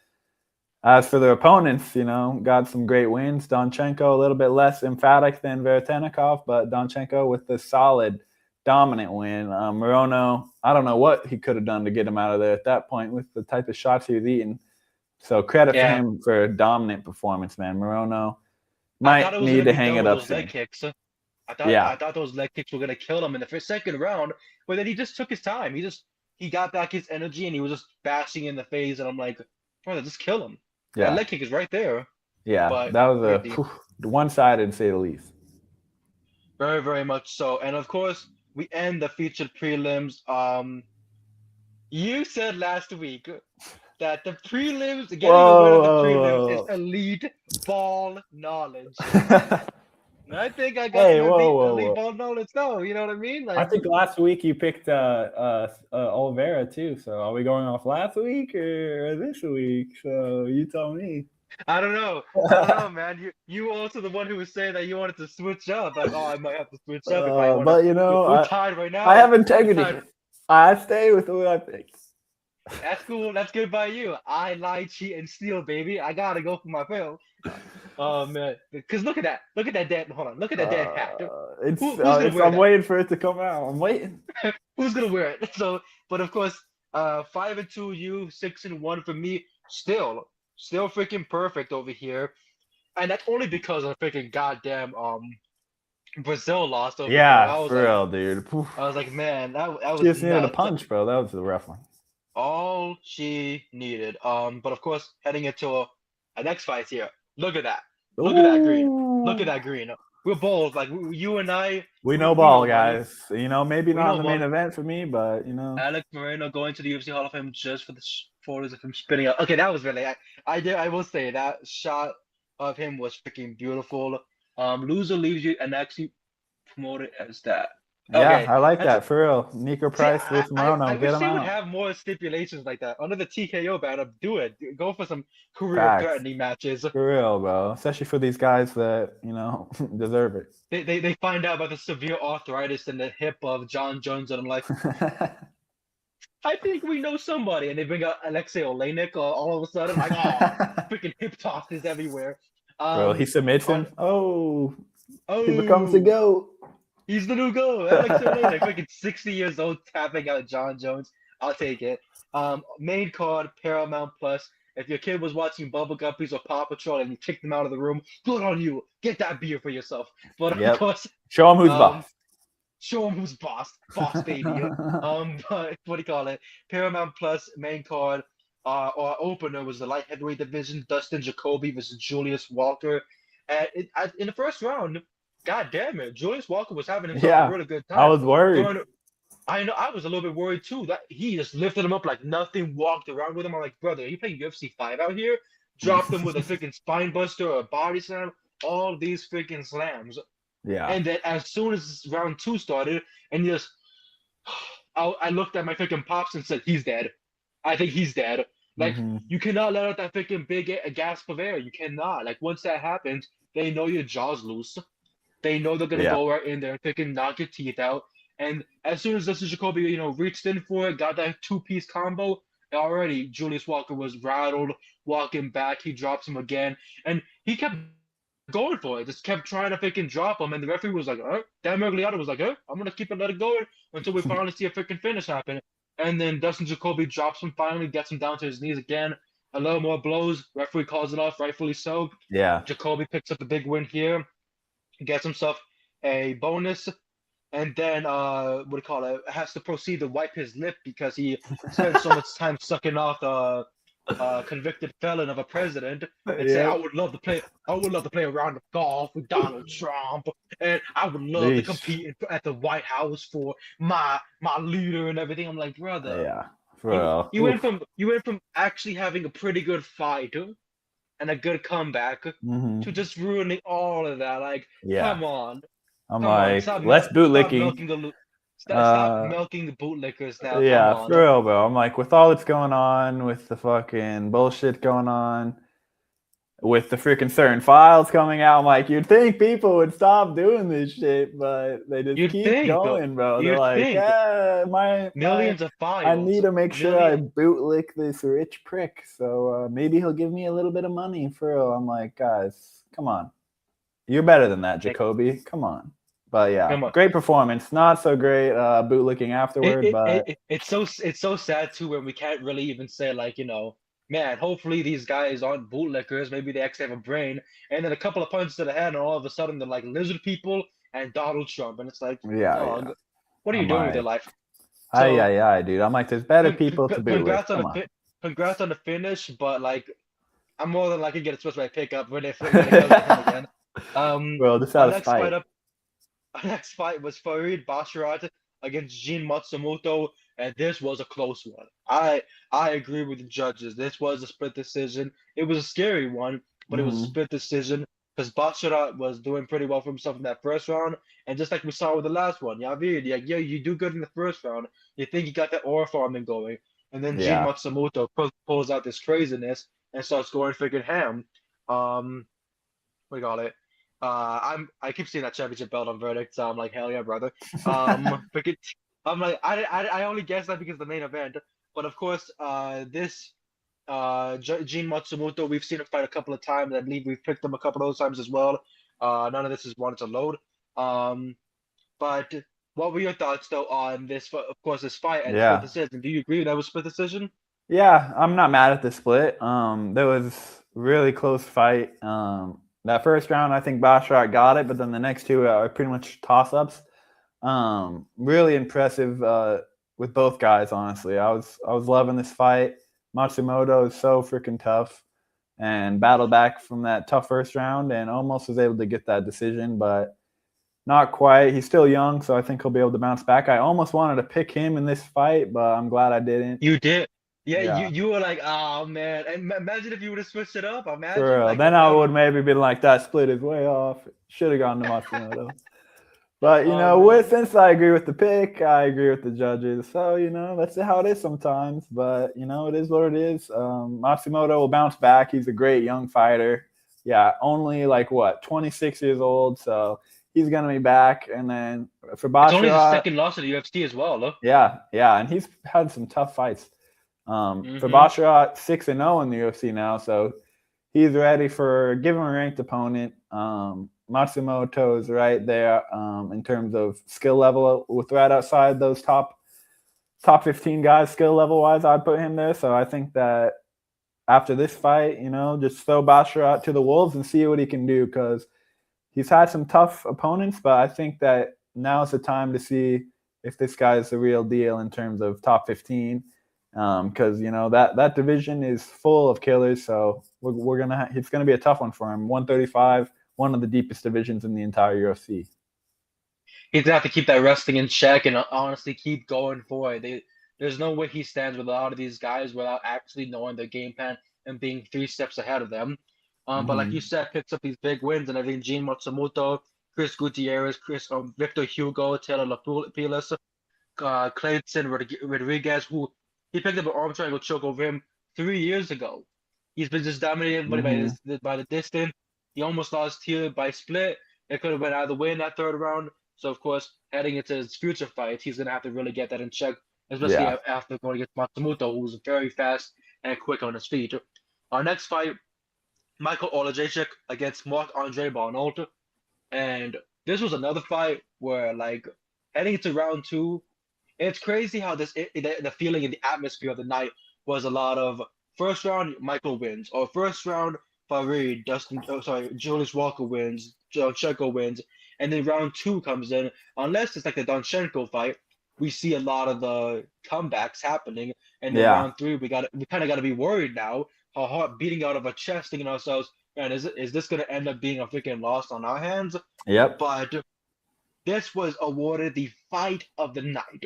as for their opponents, got some great wins. Donchenko a little bit less emphatic than Veretennikov, but Donchenko with the solid, dominant win. Morono, I don't know what he could have done to get him out of there at that point with the type of shots he was eating. So credit for yeah. him for a dominant performance, man. Morono I thought might it was need gonna to be hang done it with up those leg soon. kicks. I thought Yeah, I thought those leg kicks were gonna kill him in the second round, but then he just took his time. He got back his energy and he was just bashing in the face, and I'm like, brother, just kill him. That yeah, leg kick is right there. yeah. But That was crazy. one-sided, to say the least. Very, very much so. And of course, we end the featured prelims. You said last week that the prelims, getting a win Whoa, on the prelims is whoa, elite ball knowledge. whoa. And I think I got Hey, some whoa, whoa, elite whoa. ball knowledge now. You know what I mean? I Like, think last week you picked Oliveira too. So are we going off last week or this week? So you tell me. I don't know. I don't know, man. You also the one who was saying that you wanted to switch up. Like, oh, I might have to switch up if I want to. But We're tied right I now. have We're tied. integrity. I stay with what I picked. That's cool. That's good by you. I lie, cheat, and steal, baby. I gotta go for my pill. Oh man, because look at that. Look at that dead. Hold on. Look at that dead hat. Who's gonna wear I'm that? waiting for it to come out. I'm waiting. Who's gonna wear it? So, but of course, 5-2 you, 6-1 for me. Still freaking perfect over here, and that's only because of freaking goddamn Brazil lost over here. Yeah, for real, dude. Poof. I was like, man, that She was just needed a nuts. punch, bro. That was a rough one. All she needed. But of course, heading into a next fight here. Look at that. Look at that green. Look at Ooh. that green. We're bold. Like you and I, We we, know we ball, know money. guys. Maybe We not in know the main money. event for me, but Alex Moreno going to the UFC Hall of Fame just for the photos of him spinning out. Okay, that was really. I will say that shot of him was freaking beautiful. Loser leaves you and actually promoted as that. yeah, Okay, I like that's that for real. Nico See, Price versus I Morono, get wish him they would out. have more stipulations like that under the TKO banner. Do it. Go for some Facts. career-threatening matches. For real, bro. Especially for these guys that, deserve it. They find out about the severe arthritis in the hip of John Jones, and I'm like, I think we know somebody, and they bring out Alexei Olenek. All of a sudden, like, oh, freaking hip toss is everywhere. Bro, he submits On him. Oh, he becomes the oh, GOAT. he's the new go. Alexei Olenek, freaking 60 years old, tapping out John Jones. I'll take it. Main card, Paramount Plus. If your kid was watching Bubble Guppies or Paw Patrol and you kicked them out of the room, good on you. Get that beer for yourself. But of Yep. course, Show him who's um, boss. show him who's boss, boss baby. But what do you call it? Paramount Plus main card. Our opener was the light heavyweight division. Dustin Jacoby versus Julius Walker. And in the first round, god damn it, Julius Walker was having himself a Yeah, really good I time. was worried. I know I was a little bit worried too that he just lifted him up like nothing, walked around with him. I'm like, brother, are you playing UFC 5 out here? Dropped him with a freaking spine buster or a body slam, all these freaking slams. Yeah. And then as soon as round 2 started, and just I looked at my freaking pops and said, he's dead. I think he's dead. Like, Mm-hmm. you cannot let out that freaking big gasp of air. You cannot. Like, once that happens, they know your jaw's loose. They know they're gonna Yeah. go right in there and freaking knock your teeth out. And as soon as Dustin Jacoby, reached in for it, got that 2-piece combo, already Julius Walker was rattled, walking back. He drops him again, and he kept going for it. Just kept trying to freaking drop him, and the referee was like, Dan Mergliata was like, I'm gonna keep it, let it go until we finally see a freaking finish happen. And then Dustin Jacoby drops him, finally gets him down to his knees again. A little more blows. Referee calls it off, rightfully so. Yeah. Jacoby picks up the big win here, gets himself a bonus, and then what do you call it? Has to proceed to wipe his lip because he spent so much time sucking off the convicted felon of a president, and say, Yeah. I would love to play a round of golf with Donald Trump, and I would love to Yeesh. compete at the White House for my leader and everything. I'm like, brother, Yeah. For real. you went from actually having a pretty good fight and a good comeback to just ruining all of that. Like, Yeah. come on. I'm Come on, like, less bootlicking. Stop milking the bootlickers now. Come Yeah, on. for real, bro. I'm like, with all that's going on, with the fucking bullshit going on, with the freaking certain files coming out, I'm like, you'd think people would stop doing this shit, but they just You'd keep think, bro. going, bro. They're You'd like, think. Millions of I files. need to make sure I bootlick this rich prick, so maybe he'll give me a little bit of money for real. I'm like, guys, come on. You're better than that, Jacoby. Come on. But yeah, great performance. Not so great bootlicking afterward, but it's so sad too when we can't really even say, like, man, hopefully these guys aren't bootlickers. Maybe they actually have a brain. And then a couple of punches to the head, and all of a sudden they're like lizard people and Donald Trump, and it's like, dog, what are you doing with your life? Yeah, dude. I'm like, there's better people to bootlick. Congrats on the finish, but like, I'm more than likely to get a switch by pickup when it comes to him again. Well, this out of spite. Our next fight was Farid Basharat against Jin Matsumoto, and this was a close one. I agree with the judges. This was a split decision. It was a scary one, but it was a split decision because Basharat was doing pretty well for himself in that first round. And just like we saw with the last one, Yavid, you do good in the first round. You think you got that aura farming going. And then Jin Matsumoto pulls out this craziness and starts going freaking ham. We got it. I keep seeing that championship belt on Verdict, so I'm like, hell yeah, brother. I'm like, I only guess that because of the main event, but of course, this Jin Matsumoto, we've seen him fight a couple of times. I believe we've picked him a couple of those times as well. None of this is wanted to load. But what were your thoughts though on this? Of course, this fight and split decision. Do you agree that was split decision? Yeah, I'm not mad at the split. There was really close fight. That first round, I think Basharat got it, but then the next two are pretty much toss-ups. Really impressive with both guys, honestly. I was loving this fight. Matsumoto is so freaking tough and battled back from that tough first round and almost was able to get that decision, but not quite. He's still young, so I think he'll be able to bounce back. I almost wanted to pick him in this fight, but I'm glad I didn't. You did. Yeah. You were like, oh man. And imagine if you would have switched it up. Imagine. For real. Like, then I would maybe been like, that split is way off. Should have gone to Matsumoto. But since I agree with the pick, I agree with the judges. So, that's how it is sometimes. But it is what it is. Matsumoto will bounce back. He's a great young fighter. Yeah, only 26 years old. So he's gonna be back. And then for Basharat, it's only his second loss in the UFC as well, look. Yeah, and he's had some tough fights. For Basharat, 6-0 in the UFC now, so he's ready for give him a ranked opponent. Matsumoto is right there in terms of skill level, with right outside those top 15 guys skill level wise. I'd put him there. So I think that after this fight, just throw Basharat to the wolves and see what he can do, because he's had some tough opponents, but I think that now's the time to see if this guy's the real deal in terms of top 15. Because that division is full of killers, so it's gonna be a tough one for him. 135, one of the deepest divisions in the entire UFC. He's gonna have to keep that wrestling in check and honestly keep going for it. There's no way he stands with a lot of these guys without actually knowing their game plan and being 3 steps ahead of them. But like you said, picks up these big wins and everything. Jin Matsumoto, Chris Gutierrez, Victor Hugo, Taylor Lapilas, Clayton Rodriguez, who he picked up an arm triangle choke over him 3 years ago. He's been just dominated by the distance. He almost lost here by split. It could have went either way in that third round. So, of course, heading into his future fights, he's going to have to really get that in check especially after going against Matsumoto, who's very fast and quick on his feet. Our next fight, Michael Olajaychik against Marc-Andre Barnault. And this was another fight where, like, heading into round two, it's crazy how the feeling and the atmosphere of the night was a lot of first round Michael wins, or first round Farid, Julius Walker wins, Donchenko wins, and then round two comes in. Unless it's like the Donchenko fight, we see a lot of the comebacks happening, and then Yeah. round three we kind of got to be worried now. Our heart beating out of our chest, thinking to ourselves, man, is this gonna end up being a freaking loss on our hands? Yep. But this was awarded the fight of the night.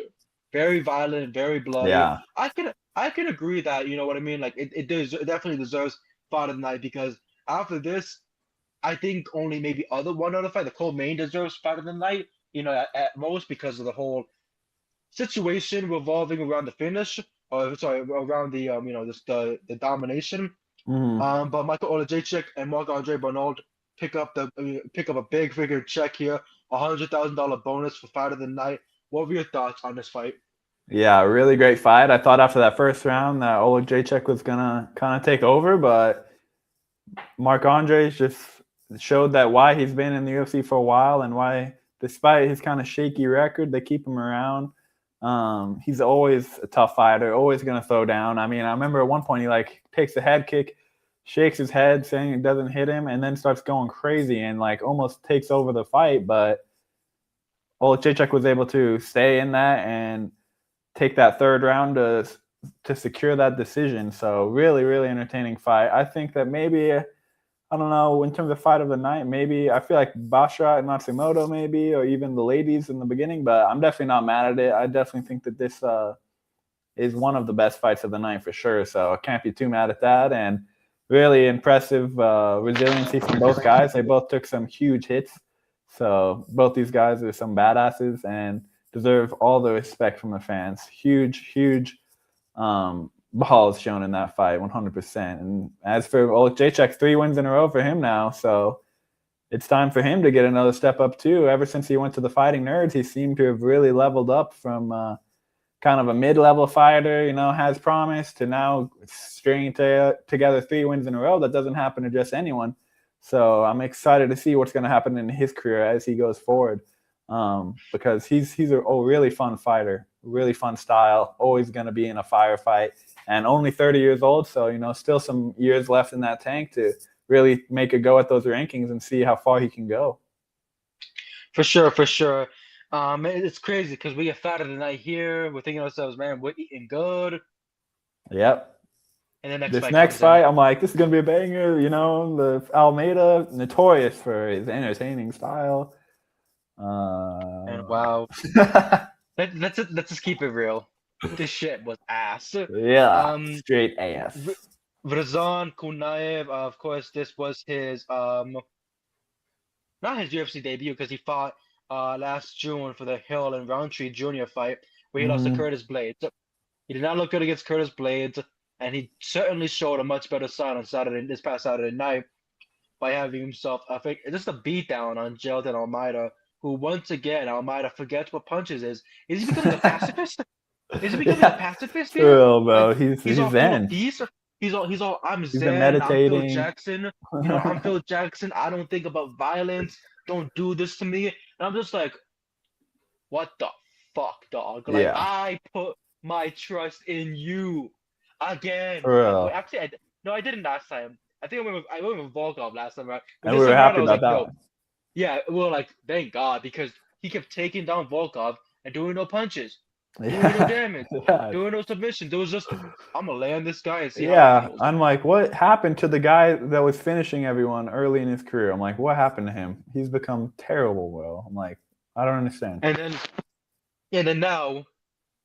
Very violent, very bloody. Yeah. I can agree that, you know what I mean? Like it definitely deserves fight of the night because after this, I think only maybe one other fight, the co-main deserves fight of the night, at most because of the whole situation revolving around the finish, or sorry, around the this the domination. Mhm. But Michael Olajaychik and Marc-Andre Barnault pick up a big figure check here, $100,000 bonus for fight of the night. What were your thoughts on this fight? Yeah, really great fight. I thought after that first round that Olajaychik was gonna kind of take over, but Marc-Andre just showed that why he's been in the UFC for a while and why, despite his kind of shaky record, they keep him around. He's always a tough fighter, always gonna throw down. I mean, I remember at one point he like takes a head kick, shakes his head, saying it doesn't hit him, and then starts going crazy and like almost takes over the fight. But Olajaychik was able to stay in that and take that third round to secure that decision. So really, really entertaining fight. I think that maybe, I don't know, in terms of fight of the night, maybe I feel like Basra and Matsumoto maybe, or even the ladies in the beginning, but I'm definitely not mad at it. I definitely think that this is one of the best fights of the night for sure. So I can't be too mad at that. And really impressive resiliency from both guys. They both took some huge hits. So both these guys are some badasses and deserve all the respect from the fans. Huge, huge balls shown in that fight, 100%. And as for Olajaychik, 3 wins in a row for him now. So it's time for him to get another step up too. Ever since he went to the Fighting Nerds, he seemed to have really leveled up from kind of a mid-level fighter, has promise, to now stringing together 3 wins in a row. That doesn't happen to just anyone. So I'm excited to see what's going to happen in his career as he goes forward, because he's a really fun fighter, really fun style, always going to be in a firefight, and only 30 years old. So, still some years left in that tank to really make a go at those rankings and see how far he can go. For sure, for sure. It's crazy because we get fight of the night here. We're thinking to ourselves, man, we're eating good. Yep. And then This next fight, I'm like, this is going to be a banger. The Almeida, notorious for his entertaining style. And wow. Let's just keep it real. This shit was ass. Yeah, straight ass. Razan Kunaev, of course, this was his not his UFC debut because he fought last June for the Hill and Roundtree Jr. fight where he lost to Curtis Blades. He did not look good against Curtis Blades, and he certainly showed a much better sign on this past Saturday night by having himself, I think, just a beatdown on Jelton Almeida, who once again Almeida forgets what punches is. Is he becoming a pacifist? Is he becoming a pacifist here? True, bro. Like, he's all zen. full of peace. He's all I'm He's been zen. meditating. I'm Phil Jackson. I'm Phil Jackson. I don't think about violence. Don't do this to me. And I'm just like, what the fuck, dog? Like, I put my trust in you again. Real. Actually, I didn't last time. I think I went with Volkov last time, right? But and we were happy about that one. Yeah, we were like, thank God, because he kept taking down Volkov and doing no punches, doing no damage, doing no submissions. It was just, I'm going to land this guy and see how he feels. I'm like, what happened to the guy that was finishing everyone early in his career? I'm like, what happened to him? He's become terrible, bro. I'm like, I don't understand. And then now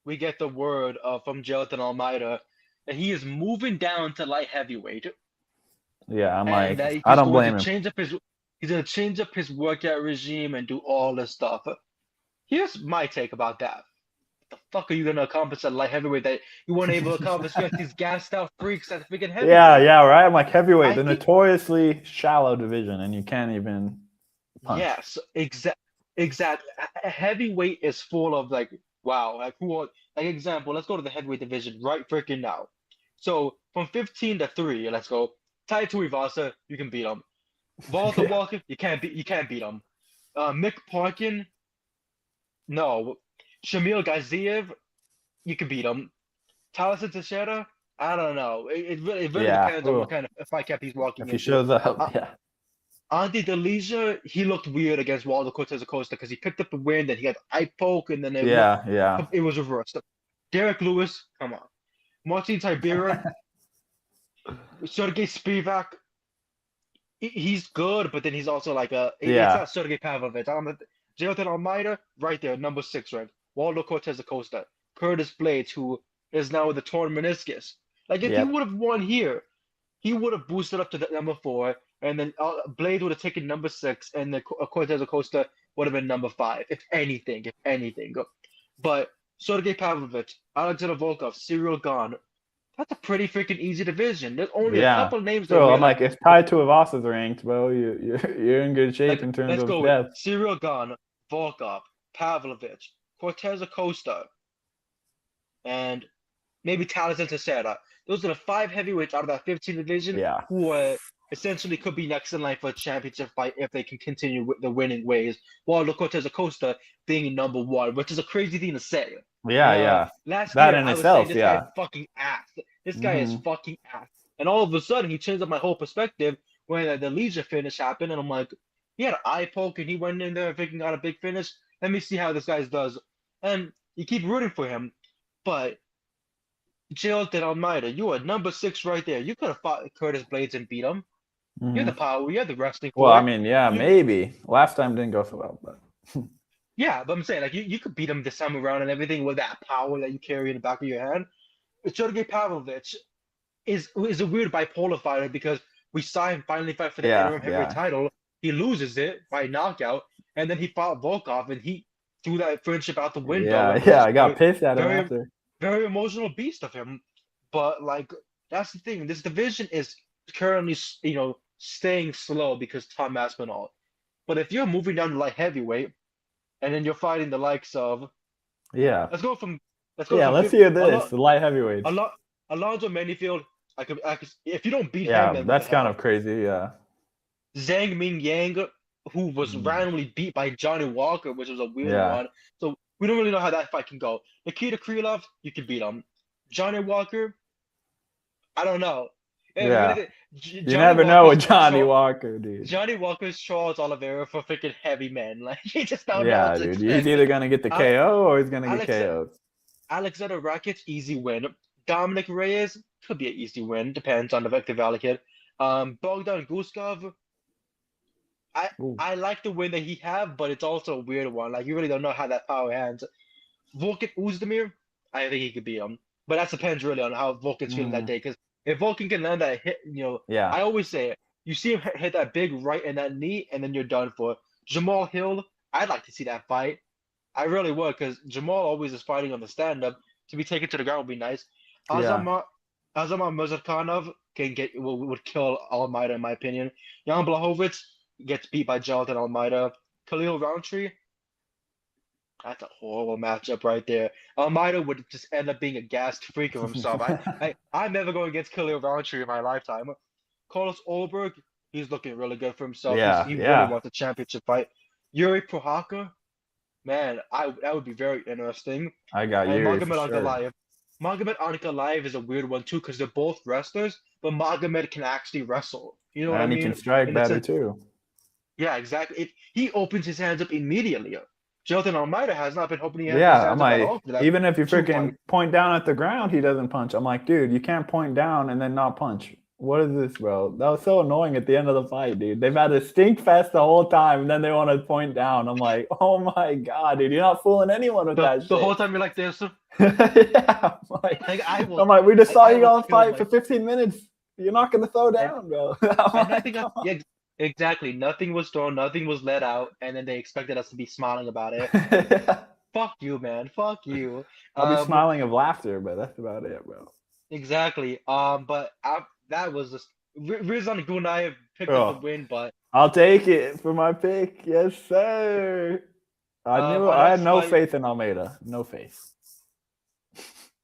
we get the word from Jelton Almeida that he is moving down to light heavyweight. Yeah, I'm like, I don't blame him. He's going to change up his workout regime and do all this stuff. Here's my take about that. What the fuck are you going to accomplish at light heavyweight that you weren't able to accomplish against these gassed out freaks at freaking heavyweight? Yeah, right? I'm like, heavyweight, the notoriously shallow division, and you can't even punch. Yes, exactly. Heavyweight is full of like, wow, like Like example, let's go to the heavyweight division right freaking now. So from 15 to 3, let's go. Tai Tuivasa, you can beat him. Walter Yeah. Walker, you can't beat him. Mick Parkin, no. Shamil Gaziev, you can beat him. Talison Teixeira, I don't know. It really Yeah. depends on what Ooh. kind of fight camp he's walking If he into. shows up, Uh, yeah. Andy Delija, he looked weird against Waldo Cortez Acosta because he picked up the win, then he had eye poke, and then Yeah, yeah. it was reversed. Derek Lewis, come on. Martin Tibera, Sergey Spivak, he's good, but then he's also like it's Yeah. not Sergey Pavlovich. Jonathan Almeida, right there, number 6 ranked. Waldo Cortez Acosta, Curtis Blades, who is now with the torn meniscus. Like if he Yep. would have won here, he would have boosted up to the number 4, and then Blade would have taken number 6, and then Cortez Acosta would have been number 5, if anything, But Sergey Pavlovich, Alexander Volkov, Cyril Gahn, that's a pretty freaking easy division. There's only a Yeah. couple names that So we're I'm like, if Tai Tuivasa's ranked, well, you're in good shape like in terms let's of go with depth. Cyril Gahn, Volkov, Pavlovich, Cortez Acosta, and maybe Talison Teixeira. Those are the 5 heavyweights out of that 15 division Yeah. who essentially could be next in line for a championship fight if they can continue with the winning ways. While Cortez Acosta being number 1, which is a crazy thing to say. Yeah, yeah. Last That year in I was saying itself, this yeah. guy's fucking ass. This guy is Hmm. fucking ass. And all of a sudden he changed up my whole perspective when the Leisure finish happened, and I'm like, he had an eye poke and he went in there thinking got a big finish. Let me see how this guy does. And you keep rooting for him, but Jonathan Almeida, you are number 6 right there. You could have fought Curtis Blades and beat him. You have Hmm. the power. You have the wrestling Well, for I it. mean, yeah, You, maybe. Last time didn't go so well, but yeah, but I'm saying like you could beat him this time around and everything with that power that you carry in the back of your hand. Sergey Pavlovich is a weird bipolar fighter because we saw him finally fight for the yeah, interim heavyweight yeah. title. He loses it by knockout, and then he fought Volkov, and he threw that friendship out the window. Yeah, And was yeah. just I got pissed at him very, after. very emotional beast of him. But like that's the thing. This division is currently, staying slow because Tom Aspinall. But if you're moving down to light heavyweight, and then you're fighting the likes of, Yeah. let's go from, let's go Yeah, from let's hear this. The light heavyweights. Alonzo Manyfield. If you don't beat him, Yeah, then what the that's kind hell? of crazy. Yeah. Zhang Ming Yang, who was Mhm. randomly beat by Johnny Walker, which was a weird Yeah. one. So we don't really know how that fight can go. Nikita Krylov, you can beat him. Johnny Walker, I don't know. Yeah. You Johnny never know Walker's with Johnny Walker, dude. Johnny Walker's Charles Oliveira for freaking heavy men. Like he just don't know Yeah, what to dude. He's expect. either gonna get the Ale- KO or he's gonna get Alex KO'd. Alexander Rakic, easy win. Dominic Reyes could be an easy win, depends on the Victor Valley kid. Bogdan Guskov, I Ooh. I like the win that he have, but it's also a weird one. Like you really don't know how that power hands. Volkan Uzdemir, I think he could beat him, but that depends really on how Volkan's feeling that Mhm. day. Because if Volkan can land that hit, Yeah. I always say it. You see him hit that big right in that knee, and then you're done for. Jamal Hill, I'd like to see that fight. I really would, because Jamal always is fighting on the stand-up. To be taken to the ground would be nice. Yeah. Azamar Muzarkanov would kill Almeida in my opinion. Jan Blachowicz gets beat by Jonathan Almeida. Khalil Roundtree, that's a horrible matchup right there. Almeida would just end up being a gassed freak of himself. I'm never going against Khalil Roundtree in my lifetime. Carlos Olberg, he's looking really good for himself. Yeah. He really Yeah. wants a championship fight. Yuri Prohaka, man, that would be very interesting. I got And Yuri for Magomed sure. Ankalaev. Magomed Ankalaev is a weird one too because they're both wrestlers, but Magomed can actually wrestle. You know what I And he mean? can strike In the better sense, too. yeah, exactly. He opens his hands up immediately. Jonathan Almeida has not been opening his Yeah, I'm hands up at like, all for that even if you 2 freaking fight. point down at the ground, he doesn't punch. I'm like, dude, you can't point down and then not punch. What is this, bro? That was so annoying at the end of the fight, dude. They've had a stink fest the whole time, and then they want to point down. I'm like, oh my god, dude, you're not fooling anyone with that The whole shit. time you're like this. Yeah, Like we just saw I you will all kill fight for my 15 minutes. You're not gonna throw and down, bro. I'm and like, nothing come on. yeah, exactly. Nothing was thrown, nothing was let out, and then they expected us to be smiling about it. Fuck you, man. Fuck you. I'll be Um, smiling of laughter, but that's about it, bro. exactly. That was just Rizan Gunaev picked up the Oh, win, but I'll take it for my pick. Yes, sir. I our had next no fight, faith in Almeida. No faith.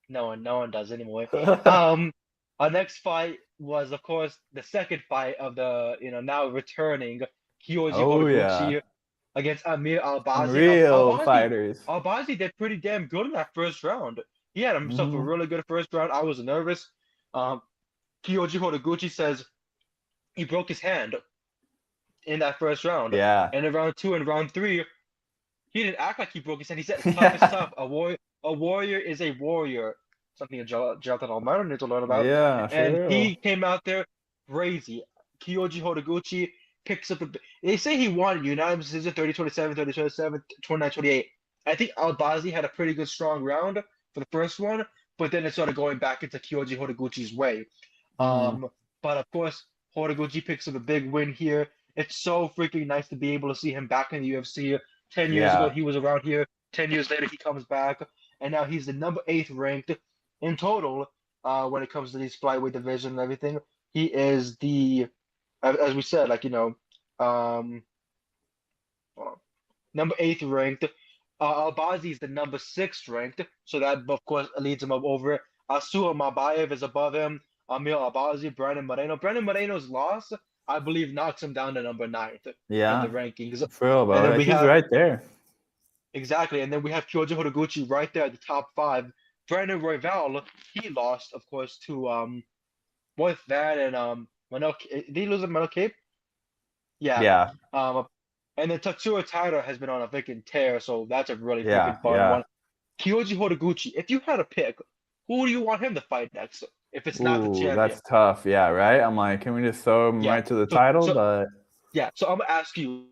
No one does anymore. Um, our next fight was, of course, the second fight of the, now returning Kyoji Oh yeah, Horiguchi against Amir some Albazi. And real fighters. Albazi did pretty damn good in that first round. He had himself a Hmm. really good first round. I was nervous. Um, Kyoji Horiguchi says he broke his hand in that first round. Yeah. And in round two and round three, he didn't act like he broke his hand. He said, "Tough is tough. A warrior is a warrior." Something Jonathan Almeida needs to learn about. Yeah, for And real. he came out there crazy. Kyoji Horiguchi picks up the. They say he won unanimous decision 30-27, 30-27, 29-28. I think Albazi had a pretty good strong round for the first one, but then it started going back into Kyoji Horiguchi's way. Hmm. But of course, Horiguchi picks up a big win here. It's so freaking nice to be able to see him back in the UFC. 10 years ago, Yeah. he was around here. 10 years later, he comes back, and now he's the number eighth ranked in total when it comes to these flyweight division and everything. He is as we said, um, number eighth ranked. Albazi is the number sixth ranked, so that of course leads him up over. Asua Mabayev is above him. Amir Albazi, Brandon Moreno. Brandon Moreno's loss, I believe, knocks him down to number ninth in the Yeah. rankings. For real, And then bro. we He's have right there. exactly, and then we have Kyoji Horiguchi right there at the top five. Brandon Royval, he lost, of course, to with that and Manel. Did he lose to Manel Cape? Yeah. Yeah. Um, and then Tatsuro Taira has been on a freaking tear, so that's a really Yeah. freaking fun Yeah. one. Kyoji Horiguchi, if you had a pick, who do you want him to fight next? If it's not the Ooh, champion. that's tough. Yeah, right? I'm like, can we just throw him Yeah. right to the So title? so But yeah, so I'm gonna ask you,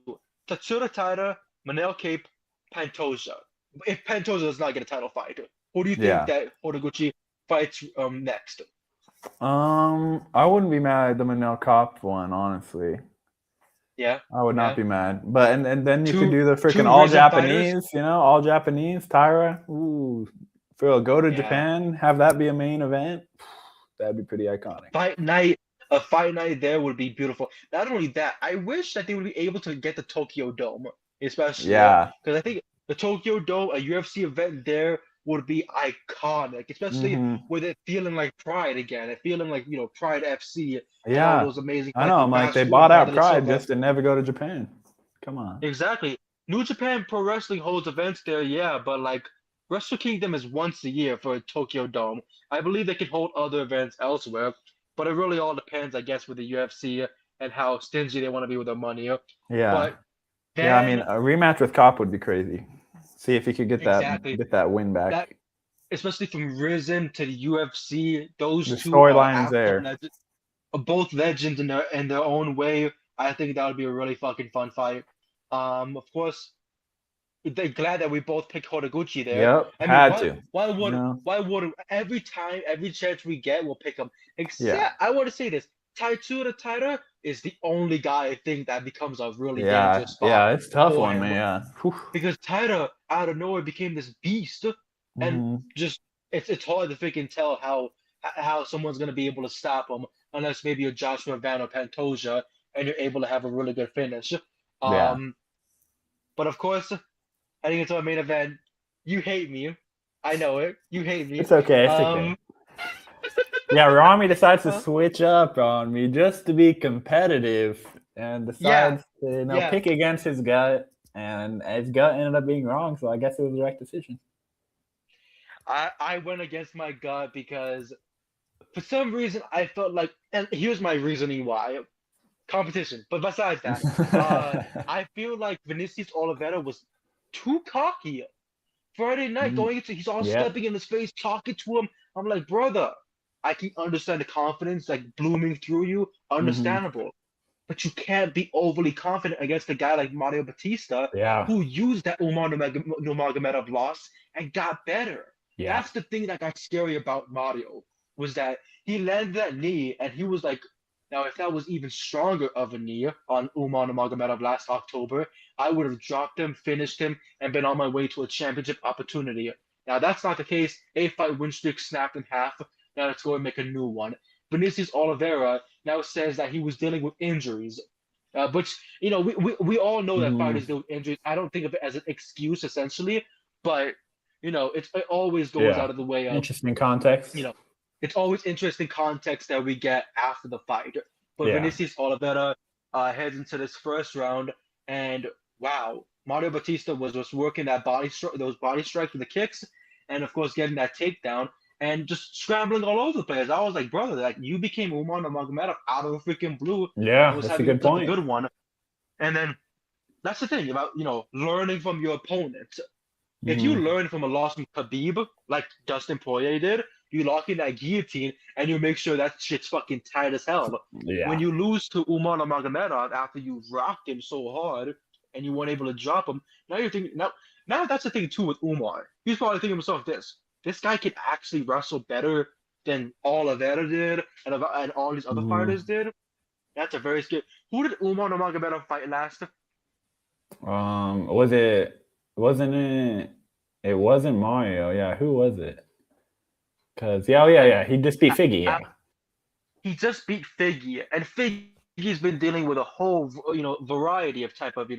Tatsuro Taira, Manel Cape, Pantoja. If Pantoja does not get a title fight, who do you think yeah. that Horiguchi fights next? I wouldn't be mad at the Manel Cop one, honestly. Yeah, I would not yeah. be mad. But and then you could Two do the freaking two all risen fighters. Japanese, all Japanese, Tyra. Ooh. Phil, go to Yeah. Japan, have that be a main event. That'd be pretty iconic. Fight night, a fight night there would be beautiful. Not only that, I wish that they would be able to get the Tokyo Dome, especially Yeah. because I think the Tokyo Dome, a UFC event there would be iconic, especially Hmm. with it feeling like Pride again, it feeling like Pride FC and all Yeah. those amazing I fights know. with I'm like, they Bashful and bought out Wanderlei Pride Silva. just to never go to Japan. Come on. Exactly. New Japan Pro Wrestling holds events there, yeah, but like Wrestle Kingdom is once a year for a Tokyo Dome. I believe they can hold other events elsewhere, but it really all depends, I guess, with the UFC and how stingy they want to be with their money. Yeah. But Yeah, I mean, then, a rematch with Cop would be crazy. See if he could exactly, get that win that back. especially from Risen to the UFC, those The two are storyline is absolute there. legends, both legends in their own way. I think that would be a really fucking fun fight. Of course. They're glad that we both picked Horiguchi there. Yep, I mean, had to. why would every time, every chance we get, we'll pick him. Yeah. Except I want to say this, Taitsuro Taira is the only guy I think that becomes a really Yeah, dangerous spot yeah, it's a tough for one, him man. Yeah. Whew. because Taira out of nowhere became this beast, and Mhm. just it's hard to freaking tell how someone's gonna be able to stop him unless maybe you're Joshua Van or Pantoja and you're able to have a really good finish. Yeah. Um, but of course. Heading into our main event. You hate me. I know it. You hate me. It's okay. It's okay. Yeah, Rami decides to Uh, switch up on me just to be competitive and yeah, decides to, yeah. pick against his gut. And his gut ended up being wrong, so I guess it was the right decision. I went against my gut because for some reason I felt like, and here's my reasoning why. Competition. But besides that, I feel like Vinicius Oliveira was too cocky. Friday night Mm, going into, he's all yeah. stepping in his face, talking to him. I'm like, brother, I can understand the confidence like blooming through you, Hmm. understandable. But you can't be overly confident against a guy like Mario Bautista Yeah. who used that Umar Nurmagomedov loss and got better. Yeah. That's the thing that got scary about Mario was that he landed that knee and he was like, now if that was even stronger of a knee on Umar Nurmagomedov last October, I would have dropped him, finished him, and been on my way to a championship opportunity. Now that's not the case. A fight win streak snapped in half. Now let's go and make a new one. Vinicius Oliveira now says that he was dealing with injuries, which we all know that Hmm. fighters deal with injuries. I don't think of it as an excuse essentially, but it always goes out of the way of, interesting context. it's always interesting context that we get after the fight. But Yeah. Vinicius Oliveira heads into this first round, and wow, Mario Bautista was just working those body strikes with the kicks, and of course getting that takedown and just scrambling all over the place. I was like, brother, like you became Umar Nurmagomedov out of the freaking blue. Yeah, and was that's a having good such point. a good one. And then that's the thing about learning from your opponents. If you learn from a loss from Khabib, like Dustin Poirier did, you lock in that guillotine and you make sure that shit's fucking tight as hell. Yeah. When you lose to Umar Nurmagomedov after you rocked him so hard and you weren't able to drop him, now you're thinking now that's the thing too with Umar. He's probably thinking to himself this guy can actually wrestle better than Oliveira did and all these other fighters did. That's a very scary. Who did Umar Nurmagomedov fight last? It wasn't Mario. Yeah, who was it? Because he just beat Figgy. Yeah, he just beat Figgy, and Figgy's been dealing with a whole variety of type of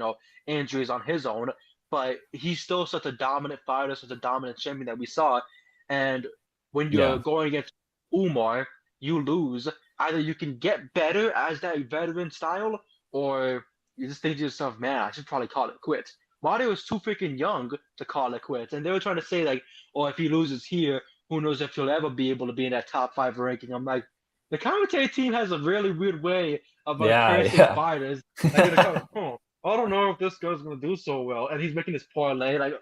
injuries on his own, but he's still such a dominant fighter, such a dominant champion that we saw. And when you're going against Umar, you lose. Either you can get better as that veteran style, or you just think to yourself, man, I should probably call it quits. Mario is too freaking young to call it quits. And they were trying to say, like, if he loses here, who knows if he'll ever be able to be in that top 5 ranking. I'm like, the commentary team has a really weird way of cursing fighters. Like, I don't know if this guy's going to do so well. And he's making this parlay. Like,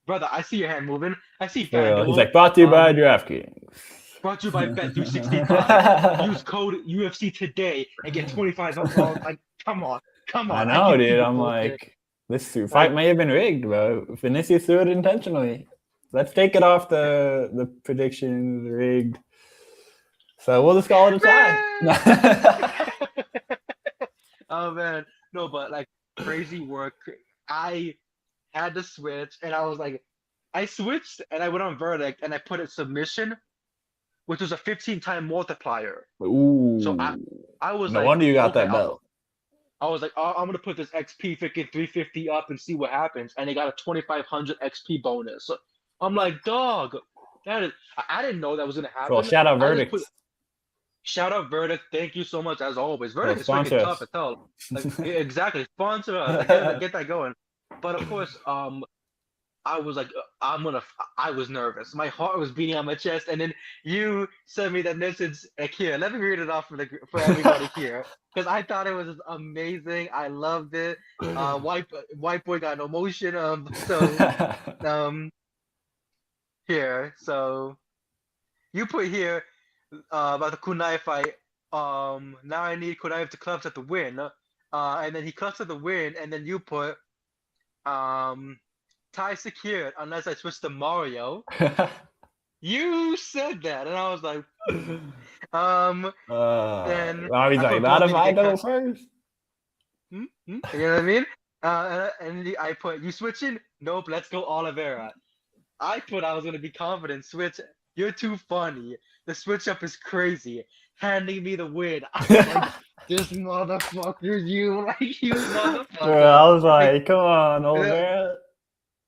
brother, I see your hand moving. I see FanDuel. He's like, brought to you by DraftKings. Brought to you by Bet365. Use code UFC today and get $25. Like, come on. I know, dude. I'm like, this fight may have been rigged, bro. Vinicius threw it intentionally. Let's take it off the predictions rigged. So we'll just call it a tie. Oh man, no, but like crazy work. I had to switch, and I was like, I switched, and I went on verdict, and I put it submission, which was a 15-time multiplier. Ooh. So I was no like, wonder you got that belt. I was like, I'm gonna put this XP freaking 350 up and see what happens, and they got a 2,500 XP bonus. I'm like, dog, that is. I didn't know that was gonna happen. Well, shout out Verdict. Shout out Verdict. Thank you so much as always. Verdict is freaking tough as hell. Like, exactly, sponsor us. Get that going. But of course, I was like, I was nervous. My heart was beating on my chest, and then you sent me that message. Like, here, let me read it off for everybody here, because I thought it was amazing. I loved it. White boy got no motion. Here, so you put here about the Kunai fight. Now I need Kunai to clutch at the win. And then he clutched at the win, and then you put tie secured unless I switch to Mario. You said that, and I was like, then Rami's like, not if I go first. You know what I mean? And I put, you switching? Nope, let's go Oliveira. I put I was gonna be confident. Switch. You're too funny. The switch up is crazy. Handing me the win. I was like, this motherfucker, you motherfucker. I was like, come on, Oliveira.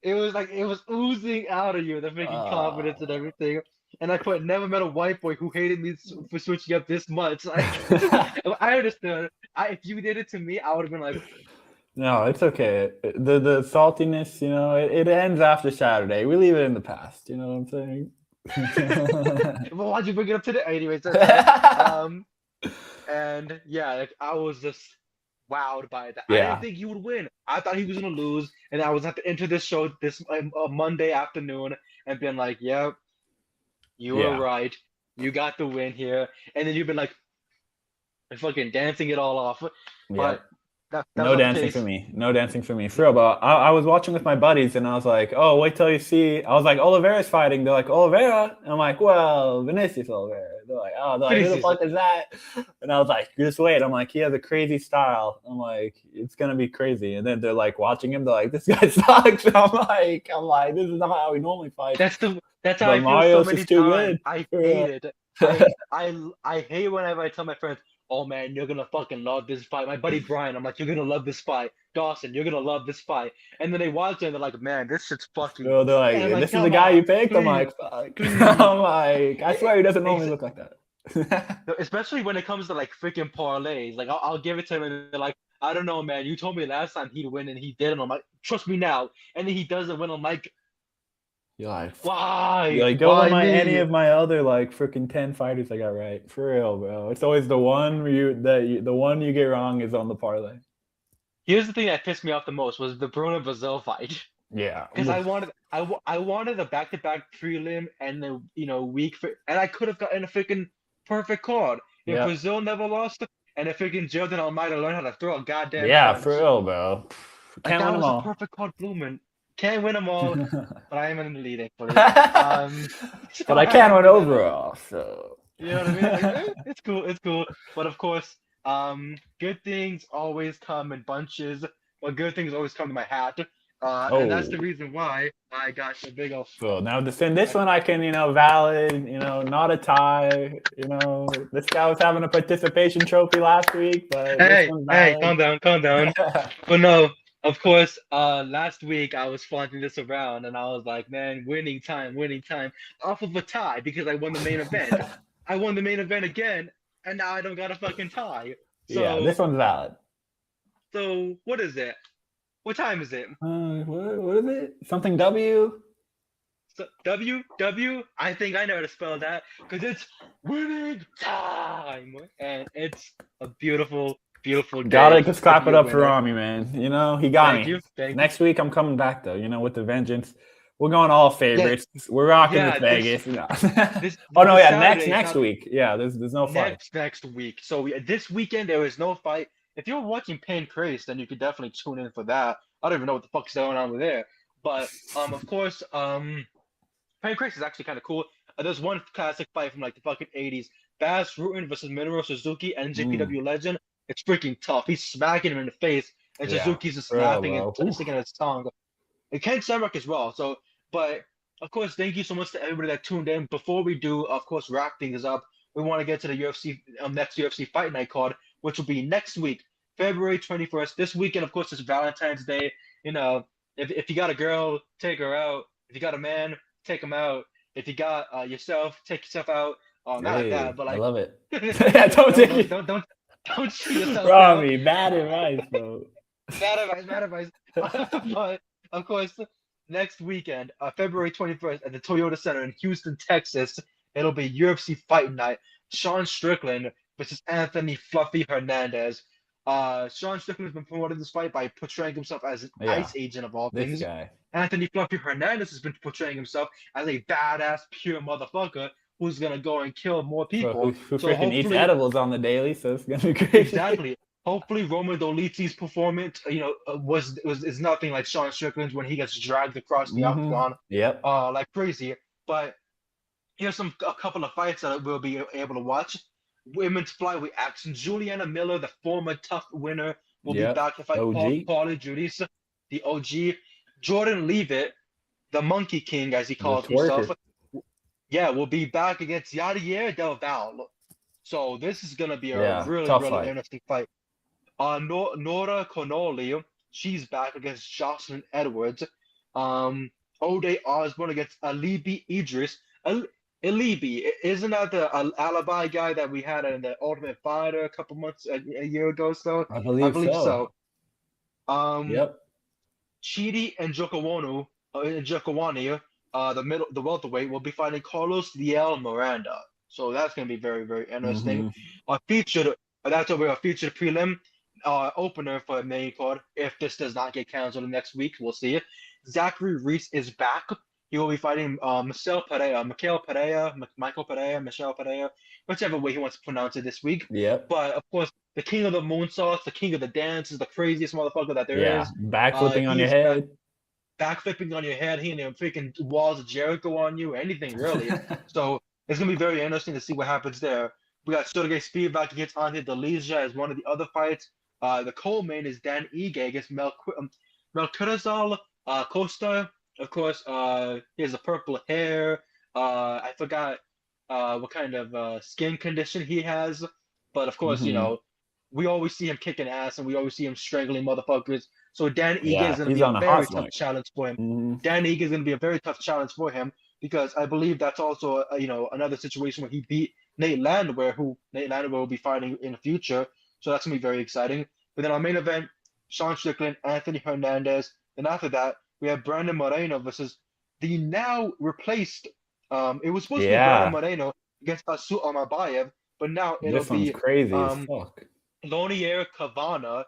It was like it was oozing out of you, the freaking confidence and everything. And I put never met a white boy who hated me for switching up this much. Like, I understood. If you did it to me, I would have been like. No, it's okay. The saltiness, it ends after Saturday. We leave it in the past. You know what I'm saying? Well, why'd you bring it up today? Anyways, and yeah, like I was just wowed by that. Yeah. I didn't think he would win. I thought he was gonna lose, and I was have to enter this show this Monday afternoon and been like, "Yep, you were right. You got the win here." And then you've been like, fucking dancing it all off. But no dancing for me. No dancing for me. For real, but I was watching with my buddies, and I was like, "Oh, wait till you see." I was like, "Oliveira's fighting." They're like, "Oliveira," and I'm like, "Well, Vinicius Oliveira." They're like, "Oh, who the fuck is that?" And I was like, "Just wait." I'm like, "He has a crazy style." I'm like, "It's gonna be crazy." And then they're like watching him. They're like, "This guy sucks." I'm like, "This is not how we normally fight." That's how I feel so many times. I hate it. I hate whenever I tell my friends, oh man, you're gonna fucking love this fight. My buddy Brian, I'm like, you're gonna love this fight. Dawson, you're gonna love this fight. And then they watch it and they're like, man, this shit's fucking. So they're And I'm like, like, this is the come guy on, you picked? I'm please, like, fuck. please. I'm like, I swear he doesn't normally Ex- look like that. Especially when it comes to like freaking parlays. Like I'll give it to him and they're like, I don't know, man. You told me last time he'd win and he didn't. I'm like, trust me now. And then he doesn't win. I'm like, You're like, why? don't let Why any me? of my other like freaking 10 fighters I got right. For real, bro. It's always the one the one you get wrong is on the parlay. Here's the thing that pissed me off the most was the Bruno Brazil fight. Yeah. Because I wanted a back-to-back prelim and the week for, and I could have gotten a freaking perfect card if Yeah. Brazil never lost and if freaking Jordan Almeida learned how to throw a goddamn Yeah, punch. for real, bro. Like Can't win that them was a all. perfect card, Blumen. Can't win them all, but I am in the lead actually. So But I I can am win in the overall, so you know what I mean? Like, it's cool, it's cool. But of course, good things always come in bunches. Well, good things always come to my hat. And that's oh. the reason why I got the big old. So now this one I can, valid, not a tie. This guy was having a participation trophy last week, but this Hey, one's hey, valid. calm down, calm down. But no, of course, last week I was flaunting this around and I was like, man, winning time, off of a tie because I won the main event. I won the main event again, and now I don't got a fucking tie. Yeah, So, this one's valid. so what is it? What time is it? What is it? Something W? So, W. I think I know how to spell that because it's winning time, and it's a beautiful, beautiful day Gotta just to clap be it a up for winner. Rami, man. He got Thank me. you, thank you. Next week I'm coming back though, with the vengeance. We're going all Yeah, favorites. We're rocking yeah. this Vegas. No. This Oh no, this yeah, Saturday is next not week. Yeah, there's no fight. next week. So this weekend there is no fight. If you're watching Pancrase, then you could definitely tune in for that. I don't even know what the fuck's going on with there, but of course, Pancrase is actually kind of cool. There's one classic fight from like the fucking 80s. Bas Rutten versus Minoru Suzuki, Mm. NJPW legend. It's freaking tough. He's smacking him in the face, and Yeah, Suzuki's just for real, laughing and bro. Oof. sticking his tongue. And Ken Shamrock as well. So, but of course, thank you so much to everybody that tuned in. Before we do, of course, wrap things up, we want to get to the UFC next UFC Fight Night card, which will be next week, February 21st. This weekend, of course, is Valentine's Day. If you got a girl, take her out. If you got a man, take him out. If you got yourself, take yourself out. Not like Hey, that, but I like, love it. Yeah, don't don't take don't it. don't don't don't shoot yourself out. Rami, bad advice, bro. Bad advice, bad advice. But of course, next weekend, February 21st, at the Toyota Center in Houston, Texas, it'll be UFC Fight Night. Sean Strickland versus Anthony Fluffy Hernandez. Sean Strickland has been promoted this fight by portraying himself as an Yeah, ICE agent of all this things. guy Anthony Fluffy Hernandez has been portraying himself as a badass, pure motherfucker who's gonna go and kill more people. who So freaking eats hopefully, edibles on the daily, so it's gonna be crazy. exactly. Hopefully, Roman Dolici's performance, is nothing like Sean Strickland's when he gets dragged across the octagon, Yep. like crazy. But here's a couple of fights that we'll be able to watch. Women's flyweight action. Juliana Miller, the former tough winner, will be Yep. back to fight OG. Paulie Judice, the OG. Jordan Leavitt, the Monkey King, as he The calls himself, twerker. yeah, will be back against Yadier Del Val. So this is gonna be a Yeah, really, tough really fight. interesting fight. Nora Connolly, she's back against Jocelyn Edwards. Ode Osborne against Alibi Idris. Alibi, isn't that the alibi guy that we had in the Ultimate Fighter a couple months, a year ago? So I I believe believe so. so. Yep. Chidi and Jokawani, the welterweight, will be fighting Carlos Liel Miranda. So that's gonna be very, very interesting. Featured That's over a featured prelim opener for a main card. If this does not get canceled next week, we'll see. Zachary Reese is back. He will be fighting Michel Pereira, Michael Pereira, Michel Pereira, whichever way he wants to pronounce it this week. Yep. But of course, the king of the moonsaults, the king of the dance, is the craziest motherfucker that there Yeah. is. Backflipping on He your is head. backflipping on your head, hitting them freaking walls of Jericho on you, anything really. So it's gonna be very interesting to see what happens there. We got Sergey Spivak against Ante Delija as one of the other fights. The co-main is Dan Ige against Melquirazal Costa. Of course, he has a purple hair. I forgot what kind of skin condition he has, But of course, we always see him kicking ass and we always see him strangling motherfuckers. So Dan Ige is Yeah, going to he's be a on a hot very tough streak. challenge for him. Hmm. Dan Ige is going to be a very tough challenge for him because I believe that's also another situation where he beat Nate Landwehr, who Nate Landwehr will be fighting in the future. So that's going to be very exciting. But then our main event, Sean Strickland, Anthony Hernandez. Then after that, we have Brandon Moreno versus the now replaced. It was supposed to be Brandon Yeah, Moreno against Asu Amabayev, but now it'll this one's be crazy as fuck. Lonier Cavana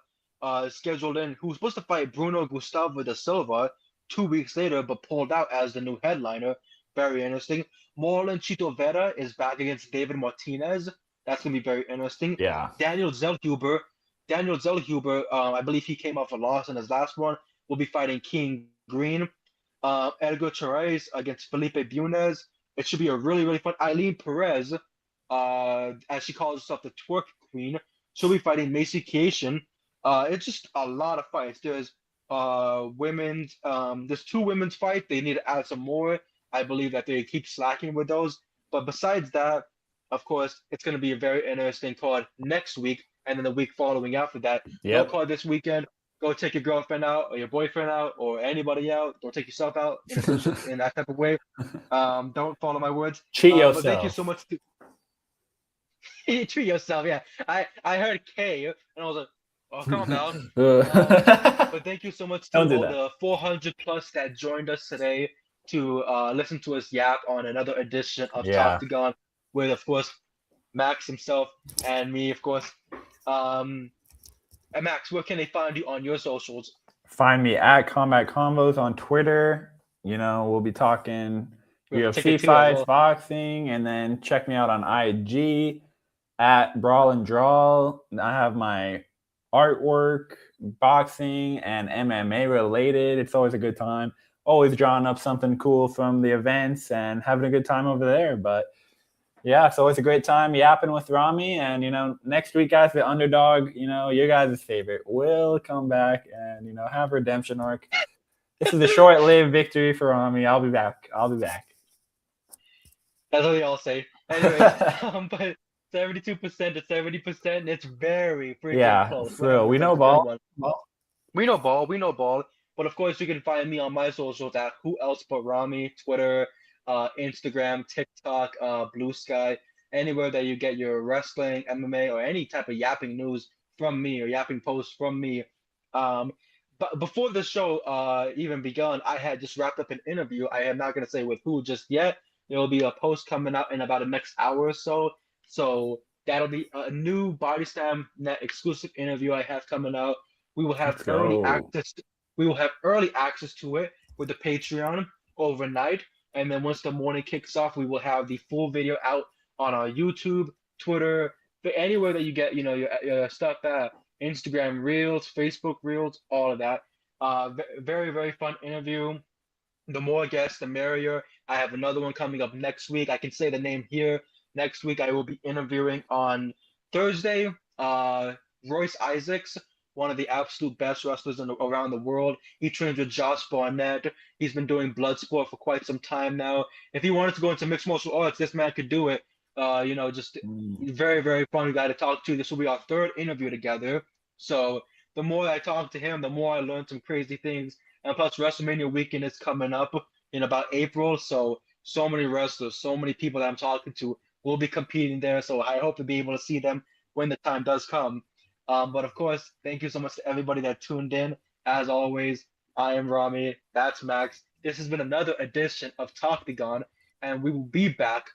scheduled in, who was supposed to fight Bruno Gustavo da Silva 2 weeks later, but pulled out as the new headliner. Very interesting. Marlon Chito Vera is back against David Martinez. That's going to be very interesting. Yeah. Daniel Zellhuber, I believe he came off a loss in his last one, will be fighting King Green. Edgar Chairez against Felipe Bunes. It should be a really, really fun. Eileen Perez, as she calls herself the twerk queen, she'll be fighting Macy Cation. It's just a lot of fights. There's there's 2 women's fights. They need to add some more. I believe that they keep slacking with those. But besides that, of course, it's going to be a very interesting card next week, and then the week following after that. No Yep. card this weekend. Go take your girlfriend out or your boyfriend out or anybody out. Don't take yourself out in that type of way. Don't follow my words. Cheat But thank you yourself. so much. Treat yourself, yeah. I heard K and I was like, oh, calm down. But thank you so much to Don't do all that. the 400 plus that joined us today to listen to us yap on another edition of Yeah. Talktagon with, of course, Max himself and me, of course. And Max, where can they find you on your socials? Find me at Combat Combos on Twitter. We'll be talking UFC fights, boxing, and then check me out on IG at Brawl and Draw. I have my artwork, boxing, and MMA related. It's always a good time. Always drawing up something cool from the events and having a good time over there. But yeah, it's always a great time yapping with Rami. And, next week, guys, the underdog, your guys' favorite will come back and, have a redemption arc. This is a short-lived victory for Rami. I'll be back. That's what they all say. Anyways, but 72% to 70%, it's very freaking close. For real. We know ball. We know ball. But of course, you can find me on my socials at Who Else But Rami, Twitter, Instagram, TikTok, Blue Sky, anywhere that you get your wrestling, MMA, or any type of yapping news from me or yapping posts from me. But before the show even begun, I had just wrapped up an interview. I am not going to say with who just yet. There will be a post coming out in about the next hour or so. So that'll be a new Bodyslam Net exclusive interview I have coming out. We will have early access. We will have early access to it with the Patreon overnight. And then once the morning kicks off, we will have the full video out on our YouTube, Twitter, anywhere that you get, your stuff at, Instagram Reels, Facebook Reels, all of that. Very, very fun interview. The more guests, the merrier. I have another one coming up next week. I can say the name here. Next week, I will be interviewing on Thursday, Royce Isaacs, one of the absolute best wrestlers around the world. He trains with Josh Barnett. He's been doing Bloodsport for quite some time now. If he wanted to go into mixed martial arts, this man could do it. Just very, very fun guy to talk to. This will be our 3rd interview together. So the more I talk to him, the more I learn some crazy things. And plus, WrestleMania weekend is coming up in about April. So many wrestlers, so many people that I'm talking to will be competing there. So I hope to be able to see them when the time does come. But of course, thank you so much to everybody that tuned in. As always, I am Rami. That's Max. This has been another edition of Talktagon, and we will be back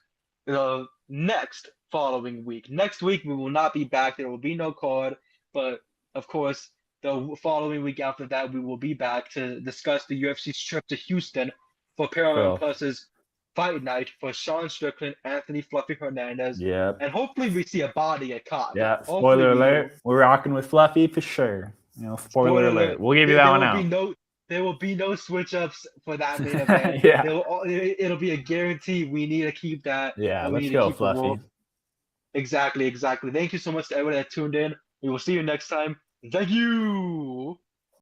the next following week. Next week, we will not be back. There will be no card. But of course, the following week after that, we will be back to discuss the UFC's trip to Houston for Paramount Plus's Fight Night for Sean Strickland, Anthony Fluffy Hernandez, and hopefully we see a body get caught. Yeah, spoiler alert. We're rocking with Fluffy for sure. Spoiler alert. We'll give you that one out. There will be no switch-ups for that main event. It'll be a guarantee. We need to keep that. Yeah, let's go, Fluffy. Exactly. Thank you so much to everyone that tuned in. We will see you next time. Thank you.